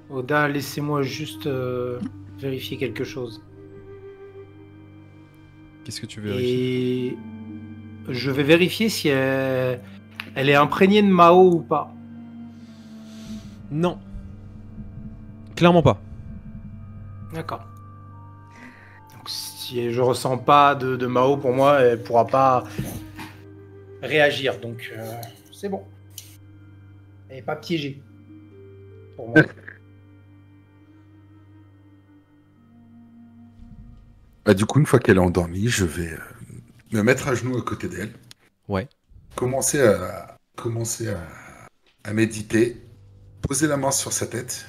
C: Oda, laissez-moi juste vérifier quelque chose.
A: Qu'est-ce que tu veux vérifier?
C: Et je vais vérifier si elle est imprégnée de Mao ou pas.
A: Non. Clairement pas.
C: D'accord. Donc si je ressens pas de Mao, pour moi, elle pourra pas réagir. Donc c'est bon. Elle n'est pas piégée. Pour moi.
E: Bah, du coup, une fois qu'elle est endormie, je vais me mettre à genoux à côté d'elle.
A: Ouais.
E: Commencer à méditer, poser la main sur sa tête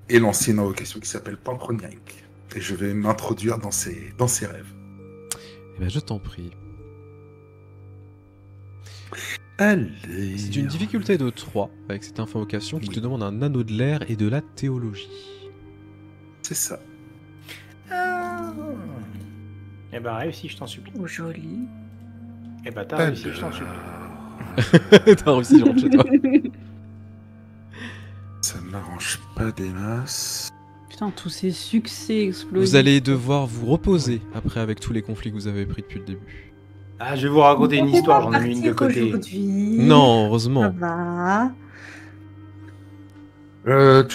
E: et lancer une invocation qui s'appelle Pampronyank. Et je vais m'introduire dans ses rêves.
A: Eh ben, je t'en prie.
E: Allez.
A: C'est une difficulté de 3 avec cette invocation qui te demande un anneau de l'air et de la théologie.
E: C'est ça.
C: Eh ben, réussi, je t'en supplie.
D: Oh, joli.
C: Eh ben, t'as réussi, je t'en supplie.
A: T'as réussi, je rentre chez toi.
E: Ça m'arrange pas des masses.
B: Putain, tous ces succès explosifs.
A: Vous allez devoir vous reposer après avec tous les conflits que vous avez pris depuis le début.
C: Ah, je vais vous raconter une histoire, j'en ai mis une de côté.
D: Aujourd'hui.
A: Non,
D: Ça
A: heureusement.
D: va.
E: Je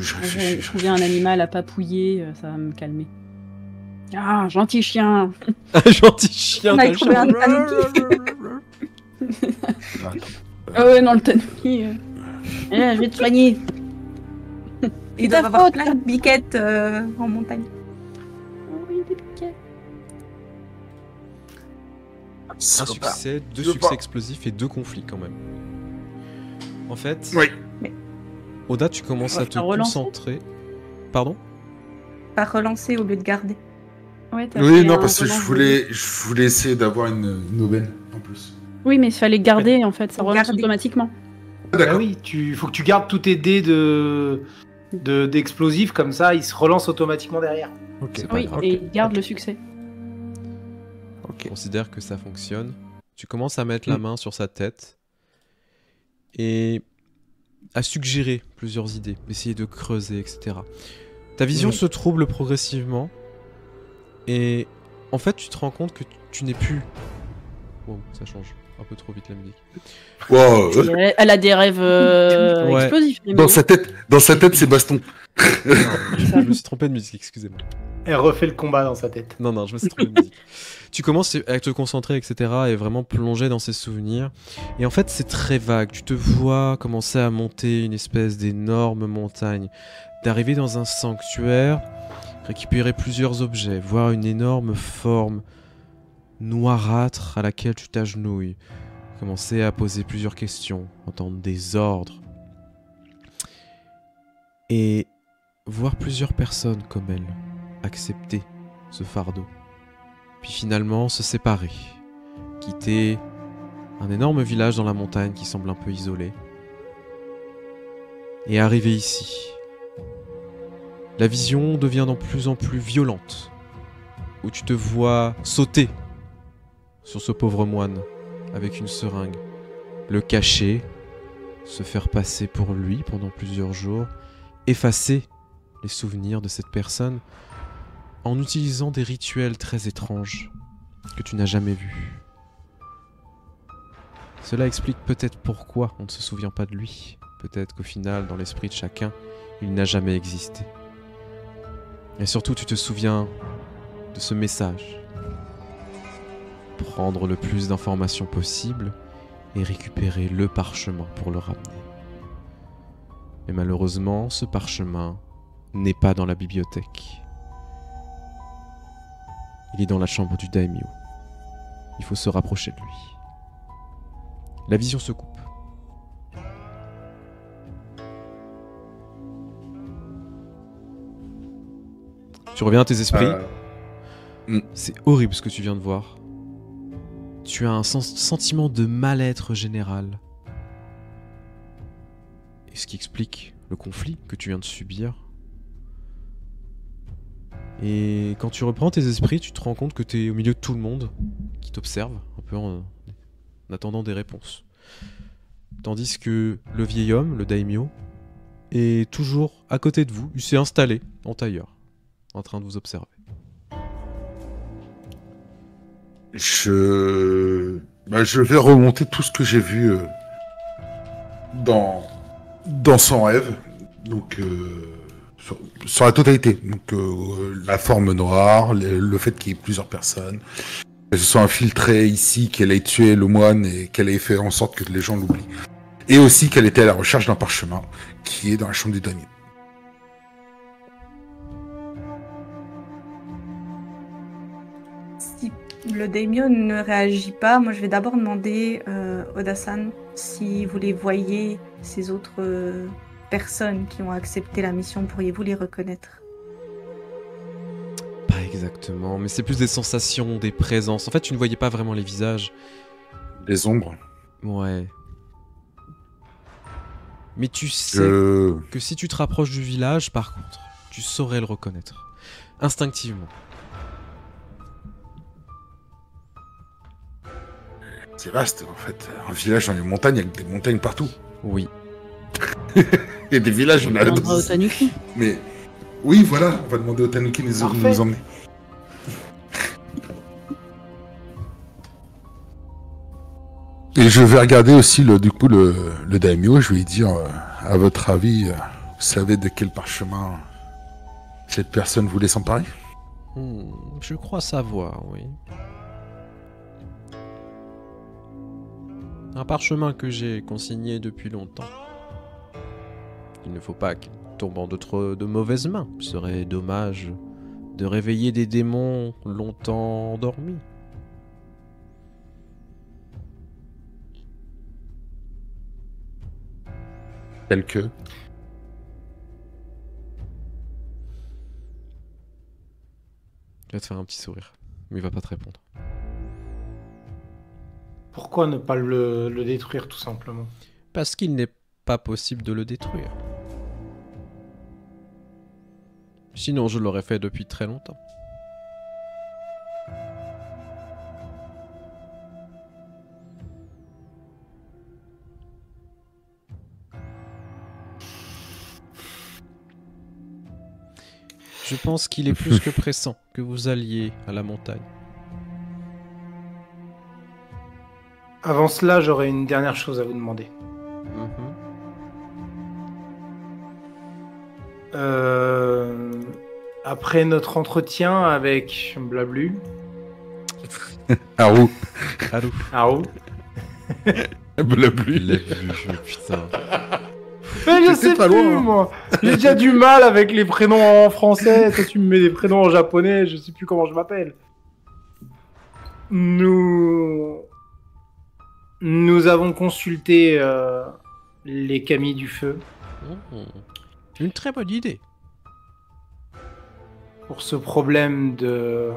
B: Je
E: réfléchis.
B: trouver un animal à papouiller, ça va me calmer. Ah, gentil chien.
A: Un gentil chien.
D: On a
A: t'as le
D: trouvé
A: chien.
D: un tanuki.
B: Ah ouais, non, le tanuki. Je vais te soigner.
D: Il
B: ta
D: doit avoir
B: faute.
D: plein de biquettes en montagne.
B: Oui, des piquets.
A: Un succès, 2
E: Je
A: succès
E: pas.
A: explosifs et 2 conflits quand même. En fait,
E: Oui.
A: Oda, tu commences
B: On va
A: à te
B: faire relancer.
A: concentrer. Pardon?
D: Pas relancer au lieu de garder.
B: Ouais, t'as
E: Oui,
B: fait
E: non,
B: un
E: parce que
B: relance
E: je voulais essayer d'avoir une aubaine en plus.
B: Oui, mais il fallait garder en fait, ça
D: Faut
B: relance
D: garder.
B: automatiquement.
C: Ah oui, faut que tu gardes tous tes dés d'explosifs, comme ça, ils se relancent automatiquement derrière.
E: Ok.
A: C'est pas
B: Oui,
A: grave.
B: et il garde le succès.
E: Ok.
A: Considère que ça fonctionne. Tu commences à mettre la main sur sa tête et à suggérer plusieurs idées, essayer de creuser, etc. Ta vision se trouble progressivement et en fait tu te rends compte que tu n'es plus... Wow, ça change un peu trop vite la musique.
E: Wow,
B: Elle a des rêves
A: Ouais.
B: explosifs.
E: dans sa tête, c'est baston.
A: Non, je me suis trompé de musique, excusez-moi.
C: Elle refait le combat dans sa tête.
A: Non, je me suis trompé de musique. Tu commences à te concentrer, etc. et vraiment plonger dans ses souvenirs. Et en fait, c'est très vague. Tu te vois commencer à monter une espèce d'énorme montagne, d'arriver dans un sanctuaire, récupérer plusieurs objets, voir une énorme forme noirâtre à laquelle tu t'agenouilles, commencer à poser plusieurs questions, entendre des ordres. Et voir plusieurs personnes comme elle accepter ce fardeau. Puis finalement se séparer, quitter un énorme village dans la montagne qui semble un peu isolé, et arriver ici. La vision devient de plus en plus violente, où tu te vois sauter sur ce pauvre moine avec une seringue, le cacher, se faire passer pour lui pendant plusieurs jours, effacer les souvenirs de cette personne en utilisant des rituels très étranges que tu n'as jamais vus. Cela explique peut-être pourquoi on ne se souvient pas de lui. Peut-être qu'au final, dans l'esprit de chacun, il n'a jamais existé. Et surtout, tu te souviens de ce message. Prendre le plus d'informations possible et récupérer le parchemin pour le ramener. Et malheureusement, ce parchemin n'est pas dans la bibliothèque. Il est dans la chambre du daimyo. Il faut se rapprocher de lui. La vision se coupe. Tu reviens à tes esprits. C'est horrible ce que tu viens de voir. Tu as un sentiment de mal-être général. Et ce qui explique le conflit que tu viens de subir. Et quand tu reprends tes esprits, tu te rends compte que tu es au milieu de tout le monde qui t'observe, un peu en attendant des réponses. Tandis que le vieil homme, le daimyo, est toujours à côté de vous. Il s'est installé en tailleur, en train de vous observer.
E: Je vais remonter tout ce que j'ai vu dans son rêve. Donc, sur la totalité. Donc, la forme noire, le fait qu'il y ait plusieurs personnes, que ce soit infiltré ici, qu'elle ait tué le moine et qu'elle ait fait en sorte que les gens l'oublient. Et aussi qu'elle était à la recherche d'un parchemin qui est dans la chambre du daimyo.
D: Si le daimyo ne réagit pas, moi je vais d'abord demander Oda-san si vous les voyez, ces autres personnes qui ont accepté la mission, pourriez-vous les reconnaître?
A: Pas exactement, mais c'est plus des sensations, des présences. En fait, tu ne voyais pas vraiment les visages,
E: Les ombres.
A: Ouais. Mais tu sais
E: Je...
A: que si tu te rapproches du village, par contre, tu saurais le reconnaître. Instinctivement.
E: C'est vaste, en fait. Un village dans les montagnes, avec des montagnes partout.
A: Oui.
E: Et des villages, on a...
B: On va au Tanuki.
E: Mais... Oui, voilà, on va demander au Tanuki de nous
C: Parfait.
E: emmener. Et je vais regarder aussi, le daimyo, je vais lui dire, à votre avis, vous savez de quel parchemin cette personne voulait s'emparer?
A: Je crois savoir, oui. Un parchemin que j'ai consigné depuis longtemps. Il ne faut pas qu'il tombe en de mauvaises mains. Ce serait dommage de réveiller des démons longtemps endormis.
E: Tel que...
A: Il va te faire un petit sourire, mais il va pas te répondre.
C: Pourquoi ne pas le détruire tout simplement?
A: Parce qu'il n'est pas possible de le détruire. Sinon, je l'aurais fait depuis très longtemps. Je pense qu'il est plus que pressant que vous alliez à la montagne.
C: Avant cela, j'aurais une dernière chose à vous demander. Après notre entretien avec Blablu,
E: Haru.
A: Allô.
E: Blablu.
A: Putain.
C: Mais je
E: T'étais
C: sais
E: pas
C: plus,
E: loin, hein.
C: moi. J'ai déjà du mal avec les prénoms en français. Toi, tu me mets des prénoms en japonais. Je sais plus comment je m'appelle. Nous avons consulté les Kami du Feu
A: Une très bonne idée.
C: pour ce problème de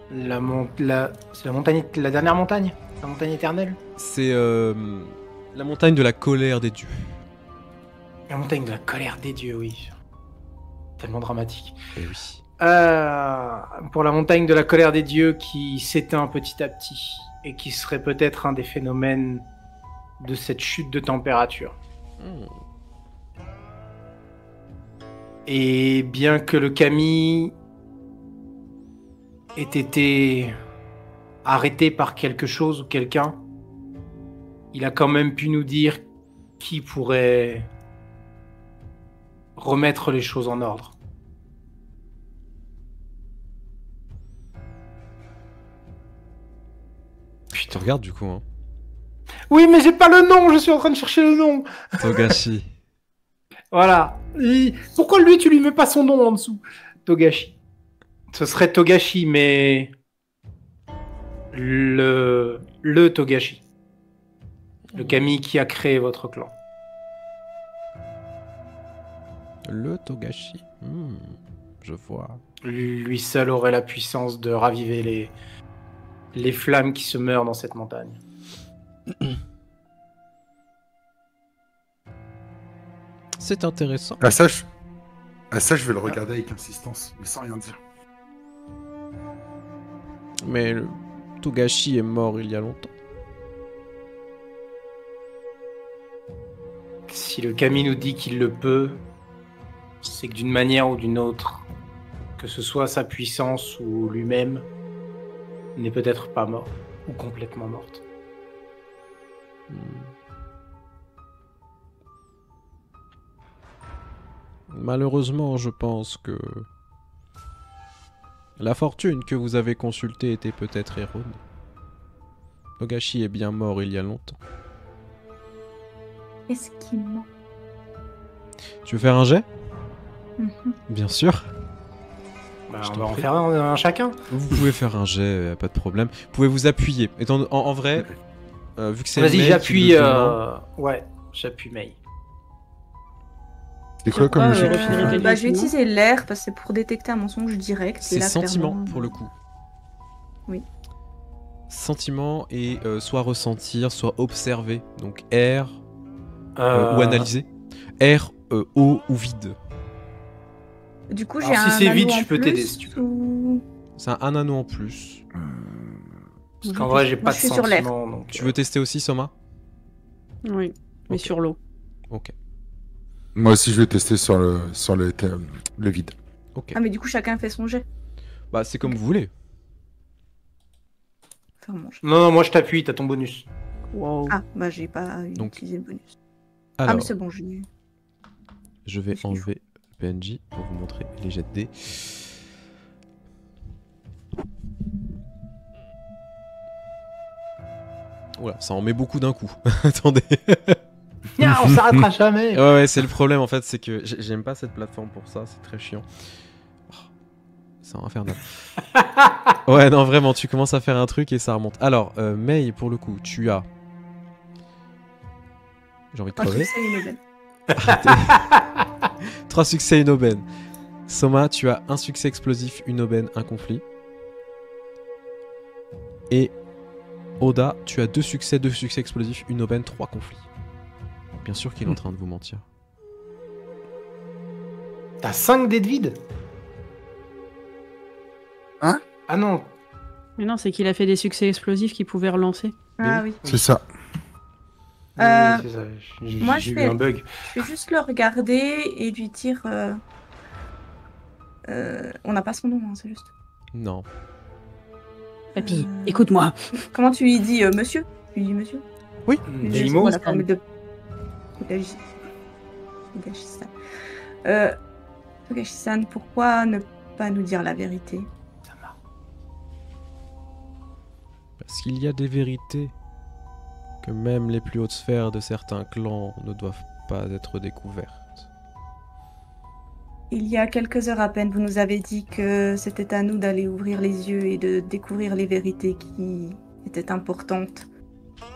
C: c'est la montagne, la dernière montagne, la montagne éternelle.
A: C'est la montagne de la colère des dieux.
C: La montagne de la colère des dieux, oui. Tellement dramatique.
A: Eh oui.
C: Pour la montagne de la colère des dieux qui s'éteint petit à petit et qui serait peut-être un des phénomènes de cette chute de température. Et bien que le Kami ait été arrêté par quelque chose ou quelqu'un, il a quand même pu nous dire qui pourrait remettre les choses en ordre.
A: Je te regarde du coup, hein.
C: Oui, mais j'ai pas le nom, je suis en train de chercher le nom.
A: Togashi.
C: Voilà. Pourquoi lui, tu lui mets pas son nom en dessous? Togashi. Ce serait Togashi, mais... Le Togashi. Le Kami qui a créé votre clan.
A: Le Togashi. Je vois.
C: Lui seul aurait la puissance de raviver les flammes qui se meurent dans cette montagne.
A: C'est intéressant.
E: Ah ça, je vais le regarder avec insistance, mais sans rien dire.
A: Mais le Togashi est mort il y a longtemps.
C: Si le Kami nous dit qu'il le peut, c'est que d'une manière ou d'une autre, que ce soit sa puissance ou lui-même, n'est peut-être pas mort ou complètement morte.
A: Malheureusement, je pense que la fortune que vous avez consultée était peut-être erronée. Togashi est bien mort il y a longtemps.
D: Est-ce qu'il ment?
A: Tu veux faire un jet?
D: Mhm.
A: Bien sûr.
C: Bah,
A: Je
C: on
A: t'en
C: va en
A: prie.
C: faire un chacun.
A: Vous pouvez faire un jet, pas de problème. Vous pouvez vous appuyer. En vrai, vu que c'est
C: Vas-y,
A: Mei qui
C: j'appuie.
A: le demande,
C: Ouais, j'appuie Mei.
E: C'est quoi comme jeu?
D: Bah, je vais utiliser l'air parce que c'est pour détecter un mensonge direct. et
A: c'est
D: là,
A: sentiment
D: clairement,
A: pour le coup.
D: Oui.
A: sentiment et soit ressentir, soit observer. Donc air ou analyser. Air, eau ou vide.
D: Du coup,
C: Alors,
D: j'ai
C: si
D: un
C: c'est
D: anneau
C: vide,
D: en
C: je peux
D: plus
C: t'aider, si tu veux.
D: ou-
A: C'est un anneau en plus.
C: Parce qu'en vrai, j'ai
D: Moi,
C: pas
D: je
C: de
D: suis sur l'air.
C: sentiment. Donc,
A: Tu veux tester aussi, Soma?
B: Oui, mais
A: Ok.
B: sur l'eau.
A: Ok.
E: Moi aussi, je vais tester sur le vide.
A: Ok.
D: Ah, mais du coup, chacun fait son jet.
A: Bah, c'est comme vous voulez.
D: Faire mon jet.
C: Non, moi je t'appuie, t'as ton bonus.
B: Wow.
D: Ah, bah, j'ai pas
A: Donc,
D: utilisé le bonus. Ah,
A: Alors,
D: mais c'est bon, j'ai.
A: je vais
D: Qu'est-ce qu'il
A: enlever le PNJ pour vous montrer les jets de dés. Oula, ça en met beaucoup d'un coup. Attendez.
C: On s'arrêtera jamais.
A: Ouais, c'est le problème en fait, c'est que j'aime pas cette plateforme pour ça, c'est très chiant. Oh, c'est infernal. Ouais, non, vraiment, tu commences à faire un truc et ça remonte. Alors, May, pour le coup, tu as. J'ai envie de
D: Ah,
A: crever.
D: c'est une aubaine.
A: 3 succès, une aubaine. Soma, tu as un succès explosif, une aubaine, un conflit. Et Oda, tu as 2 succès explosifs, une aubaine, 3 conflits. Bien sûr qu'il est en train de vous mentir.
C: T'as 5 dés de vide?
E: Hein?
C: Ah non.
B: Mais non, c'est qu'il a fait des succès explosifs qu'il pouvait relancer.
D: Ah oui.
E: C'est ça.
C: Oui, c'est ça.
D: moi,
C: J'ai
D: je
C: eu
D: fais-
C: un bug.
D: Je vais juste le regarder et lui dire. On n'a pas son nom, hein, c'est juste.
A: Non.
B: Papy, écoute-moi.
D: Comment tu lui dis monsieur? Tu lui dis monsieur?
C: Daimo?
D: Voilà, formule de. Togashi-san. Togashi-san, pourquoi ne pas nous dire la vérité?
A: Parce qu'il y a des vérités que même les plus hautes sphères de certains clans ne doivent pas être découvertes.
D: Il y a quelques heures à peine, vous nous avez dit que c'était à nous d'aller ouvrir les yeux et de découvrir les vérités qui étaient importantes.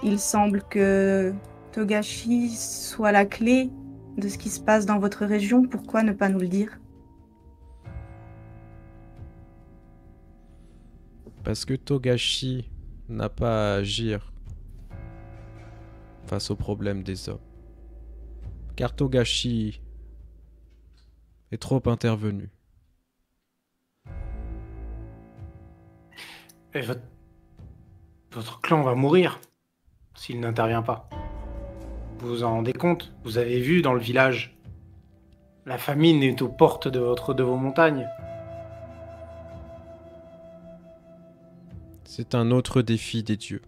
D: Il semble que Togashi soit la clé de ce qui se passe dans votre région. Pourquoi ne pas nous le dire?
A: Parce que Togashi n'a pas à agir face aux problèmes des hommes. Car Togashi est trop intervenu.
C: Et votre clan va mourir s'il n'intervient pas. Vous vous en rendez compte? Vous avez vu dans le village. La famine est aux portes de vos montagnes.
A: C'est un autre défi des dieux.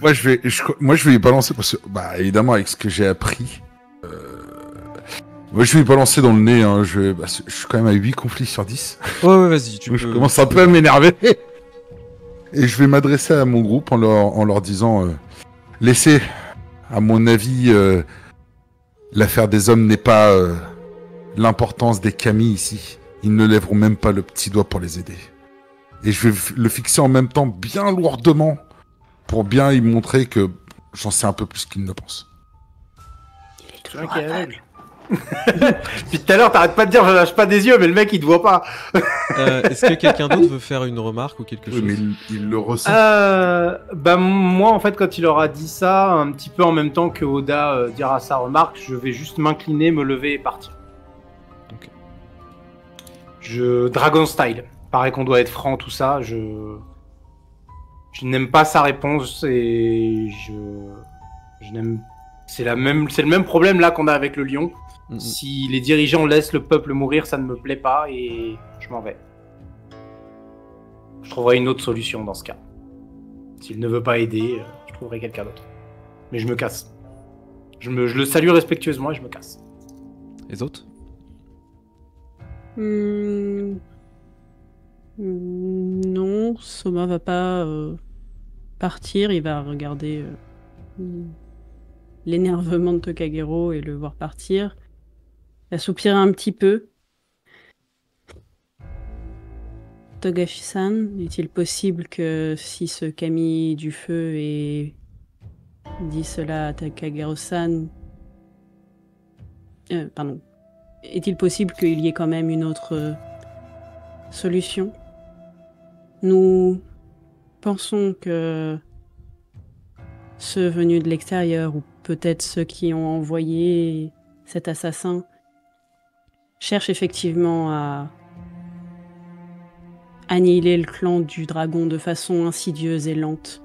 E: Moi, je vais y balancer parce que, bah, évidemment, avec ce que j'ai appris, moi, je vais y balancer dans le nez. Hein, je suis quand même à 8 conflits sur 10.
A: Ouais, vas-y, tu
E: Donc,
A: peux.
E: je commence un peu à m'énerver. Et je vais m'adresser à mon groupe en leur disant laissez, à mon avis, l'affaire des hommes n'est pas l'importance des kami ici. Ils ne lèveront même pas le petit doigt pour les aider. Et je vais le fixer en même temps bien lourdement pour bien y montrer que j'en sais un peu plus qu'ils ne le pensent.
C: C'est un qui est aveugle. Puis tout à l'heure, t'arrêtes pas de dire je lâche pas des yeux, mais le mec il te voit pas.
A: Est-ce que quelqu'un d'autre veut faire une remarque ou quelque chose?
E: Oui, mais il le ressent.
C: Bah moi en fait quand il aura dit ça, un petit peu en même temps que Oda dira sa remarque, je vais juste m'incliner, me lever et partir.
A: Ok.
C: Dragon style. Paraît qu'on doit être franc, tout ça. Je n'aime pas sa réponse et je n'aime. C'est le même problème là qu'on a avec le lion.
A: Mhm.
C: Si les dirigeants laissent le peuple mourir, ça ne me plaît pas et je m'en vais. Je trouverai une autre solution dans ce cas. S'il ne veut pas aider, je trouverai quelqu'un d'autre. Mais je me casse. Je le salue respectueusement et je me casse.
A: Les autres?
B: Non, Soma va pas partir, il va regarder l'énervement de Tokagero et le voir partir. Il va soupirer un petit peu. Togashi-san, est-il possible que si ce Kami du feu ait dit cela à Takagero-san, Pardon. Est-il possible qu'il y ait quand même une autre solution? Nous pensons que ceux venus de l'extérieur, ou peut-être ceux qui ont envoyé cet assassin, cherchent effectivement à annihiler le clan du dragon de façon insidieuse et lente.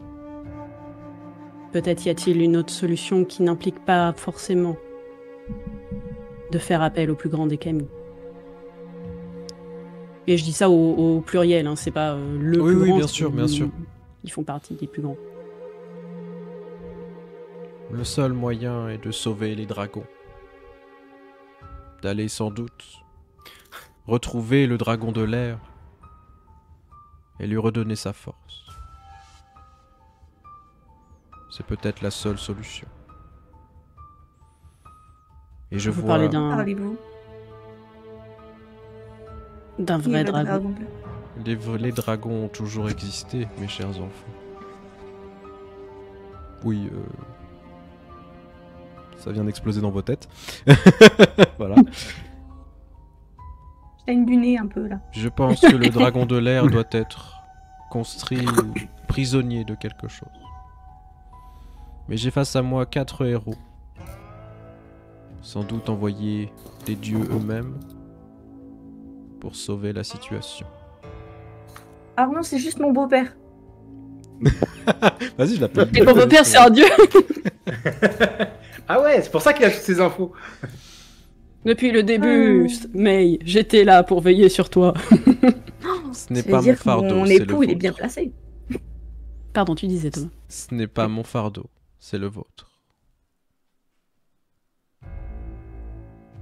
B: Peut-être y a-t-il une autre solution qui n'implique pas forcément de faire appel au plus grand des kami. Et je dis ça au pluriel, hein, c'est pas le
A: Oui,
B: plus
A: oui,
B: grand.
A: bien sûr, bien sûr.
B: Ils font partie des plus grands.
A: Le seul moyen est de sauver les dragons. D'aller sans doute retrouver le dragon de l'air et lui redonner sa force. C'est peut-être la seule solution. Et je
B: Vous
A: vois
B: parlez d'un
D: Parlez-vous. Qui est
B: vrai
D: le
B: dragon.
A: les dragons ont toujours existé, mes chers enfants. Oui, ça vient d'exploser dans vos têtes. Voilà.
D: Je t'ai du nez un peu là.
A: Je pense que le dragon de l'air doit être construit ou prisonnier de quelque chose. Mais j'ai face à moi 4 héros. Sans doute envoyés des dieux eux-mêmes pour sauver la situation.
D: Ah non, c'est juste mon beau-père.
A: Vas-y, je l'appelle.
B: Et mon beau-père, c'est un dieu.
C: Ah ouais, c'est pour ça qu'il a toutes ces infos.
B: Depuis le début, May, j'étais là pour veiller sur toi.
A: Ce n'est
D: Ça
A: pas
D: veut dire
A: mon
D: que
A: fardeau,
D: mon
A: c'est le
D: époux, il est
A: vôtre.
D: bien placé.
B: Pardon, tu disais, Thomas.
A: Ce n'est pas mon fardeau, c'est le vôtre.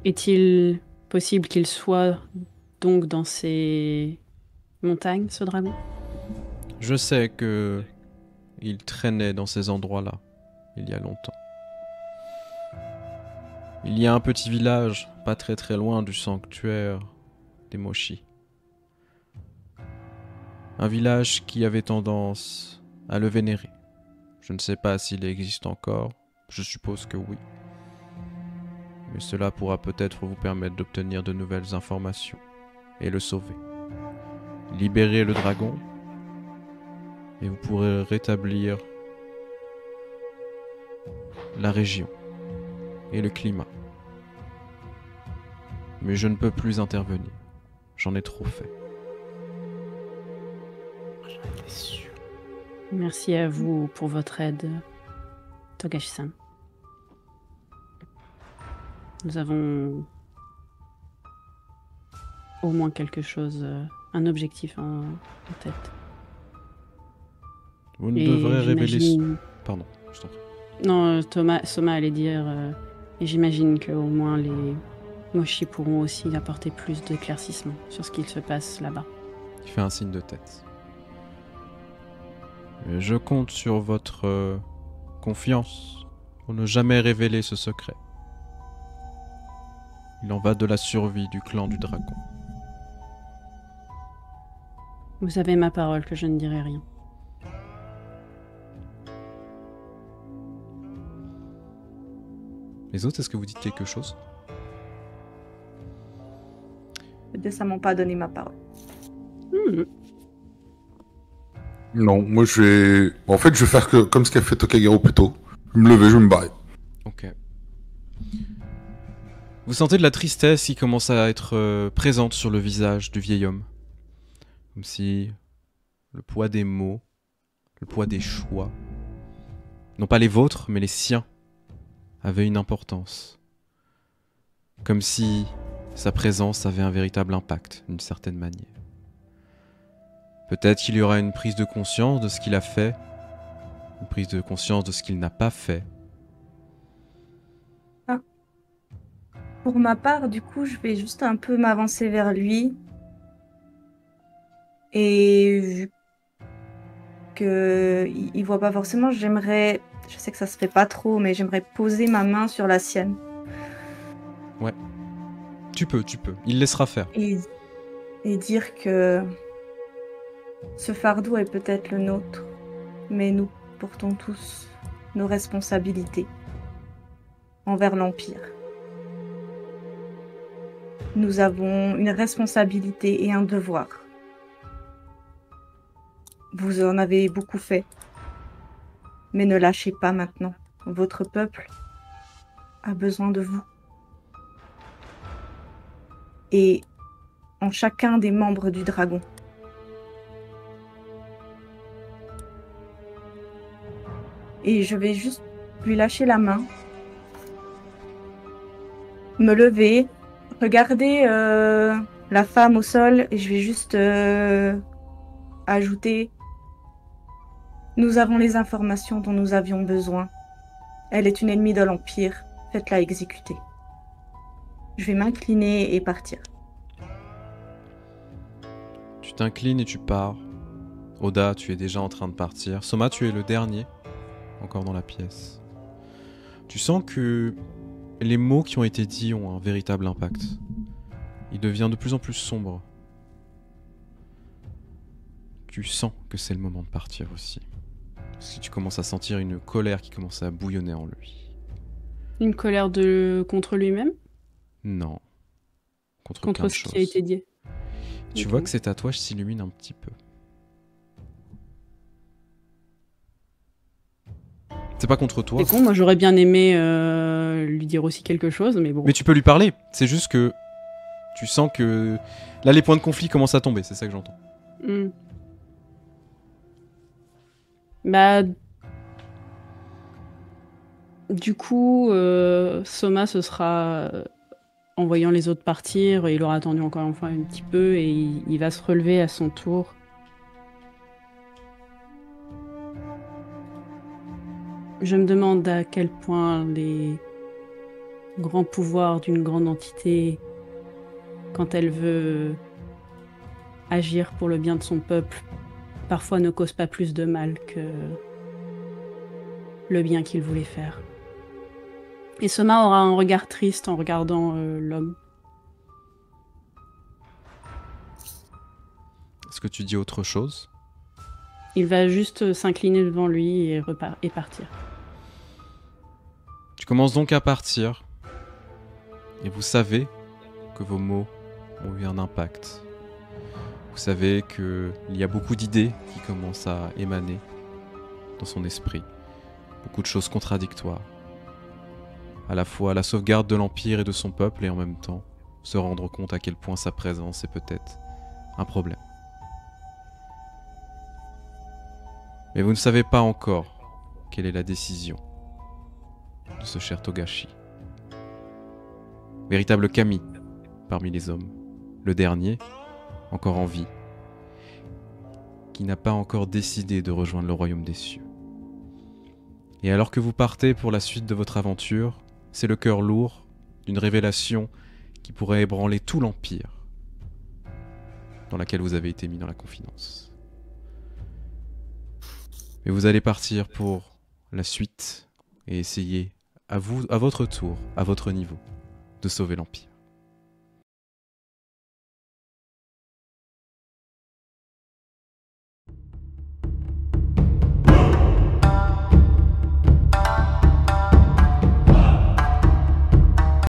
B: Est-il possible qu'il soit donc dans ces montagnes, ce dragon?
A: Je sais que il traînait dans ces endroits-là, il y a longtemps. Il y a un petit village, pas très très loin du sanctuaire des Moshi. Un village qui avait tendance à le vénérer. Je ne sais pas s'il existe encore, je suppose que oui. Mais cela pourra peut-être vous permettre d'obtenir de nouvelles informations et le sauver. Libérez le dragon et vous pourrez rétablir la région et le climat. Mais je ne peux plus intervenir. J'en ai trop fait.
B: Merci à vous pour votre aide, Togashi-san. Nous avons au moins quelque chose, un objectif en tête.
A: Vous ne
B: Et
A: devrez révéler...
B: j'imagine-
A: Sous- Pardon, je t'en prie.
B: Non, Soma allait dire, et j'imagine qu'au moins les Moshi pourront aussi apporter plus d'éclaircissement sur ce qu'il se passe là-bas.
A: Il fait un signe de tête. Et je compte sur votre confiance pour ne jamais révéler ce secret. Il en va de la survie du clan du dragon.
B: Vous avez ma parole que je ne dirai rien.
A: Les autres, est-ce que vous dites quelque chose?
D: Décemment pas donné ma parole.
E: Non, moi je vais. En fait, je vais faire comme ce qu'a fait Tokagero plus tôt. Je vais me lever, je vais me barrer.
A: Ok. Vous sentez de la tristesse qui commence à être présente sur le visage du vieil homme. Comme si le poids des mots, le poids des choix, non pas les vôtres, mais les siens, avait une importance. Comme si sa présence avait un véritable impact, d'une certaine manière. Peut-être qu'il y aura une prise de conscience de ce qu'il a fait, une prise de conscience de ce qu'il n'a pas fait.
D: Pour ma part, du coup, je vais juste un peu m'avancer vers lui. Et vu qu'il voit pas forcément, j'aimerais, je sais que ça se fait pas trop, mais j'aimerais poser ma main sur la sienne.
A: Tu peux. Il laissera faire.
D: Et dire que ce fardeau est peut-être le nôtre, mais nous portons tous nos responsabilités envers l'Empire. nous avons une responsabilité et un devoir. Vous en avez beaucoup fait, mais ne lâchez pas maintenant. Votre peuple a besoin de vous. Et en chacun des membres du dragon. Et je vais juste lui lâcher la main, me lever, regarder la femme au sol, et je vais juste ajouter: nous avons les informations dont nous avions besoin. Elle est une ennemie de l'Empire. Faites-la exécuter. Je vais m'incliner et partir.
A: Tu t'inclines et tu pars. Oda, tu es déjà en train de partir. Soma, tu es le dernier, encore dans la pièce. Tu sens que les mots qui ont été dits ont un véritable impact. Il devient de plus en plus sombre. Tu sens que c'est le moment de partir aussi. Parce que tu commences à sentir une colère qui commence à bouillonner en lui.
B: Une colère contre lui-même?
A: Non. Contre
B: Contre
A: plein de
B: ce
A: choses.
B: qui a été dit.
A: Tu
B: Ok.
A: vois que ses tatouages s'illuminent un petit peu. C'est pas contre toi.
B: C'est con, moi j'aurais bien aimé lui dire aussi quelque chose, mais bon.
A: Mais tu peux lui parler. C'est juste que tu sens que là les points de conflit commencent à tomber. C'est ça que j'entends.
B: Hmm. Bah. Du coup, Soma, ce sera. En voyant les autres partir, il aura attendu encore une fois un petit peu et il va se relever à son tour. Je me demande à quel point les grands pouvoirs d'une grande entité, quand elle veut agir pour le bien de son peuple, parfois ne causent pas plus de mal que le bien qu'il voulait faire. Et Soma aura un regard triste en regardant l'homme.
A: Est-ce que tu dis autre chose?
B: Il va juste s'incliner devant lui et partir.
A: Tu commences donc à partir. Et vous savez que vos mots ont eu un impact. Vous savez qu'il y a beaucoup d'idées qui commencent à émaner dans son esprit. Beaucoup de choses contradictoires. À la fois la sauvegarde de l'Empire et de son peuple, et en même temps se rendre compte à quel point sa présence est peut-être un problème. Mais vous ne savez pas encore quelle est la décision de ce cher Togashi. Véritable Kami parmi les hommes, le dernier, encore en vie, qui n'a pas encore décidé de rejoindre le royaume des cieux. Et alors que vous partez pour la suite de votre aventure, c'est le cœur lourd d'une révélation qui pourrait ébranler tout l'Empire dans laquelle vous avez été mis dans la confidence. Mais vous allez partir pour la suite et essayer, à votre tour, à votre niveau, de sauver l'Empire.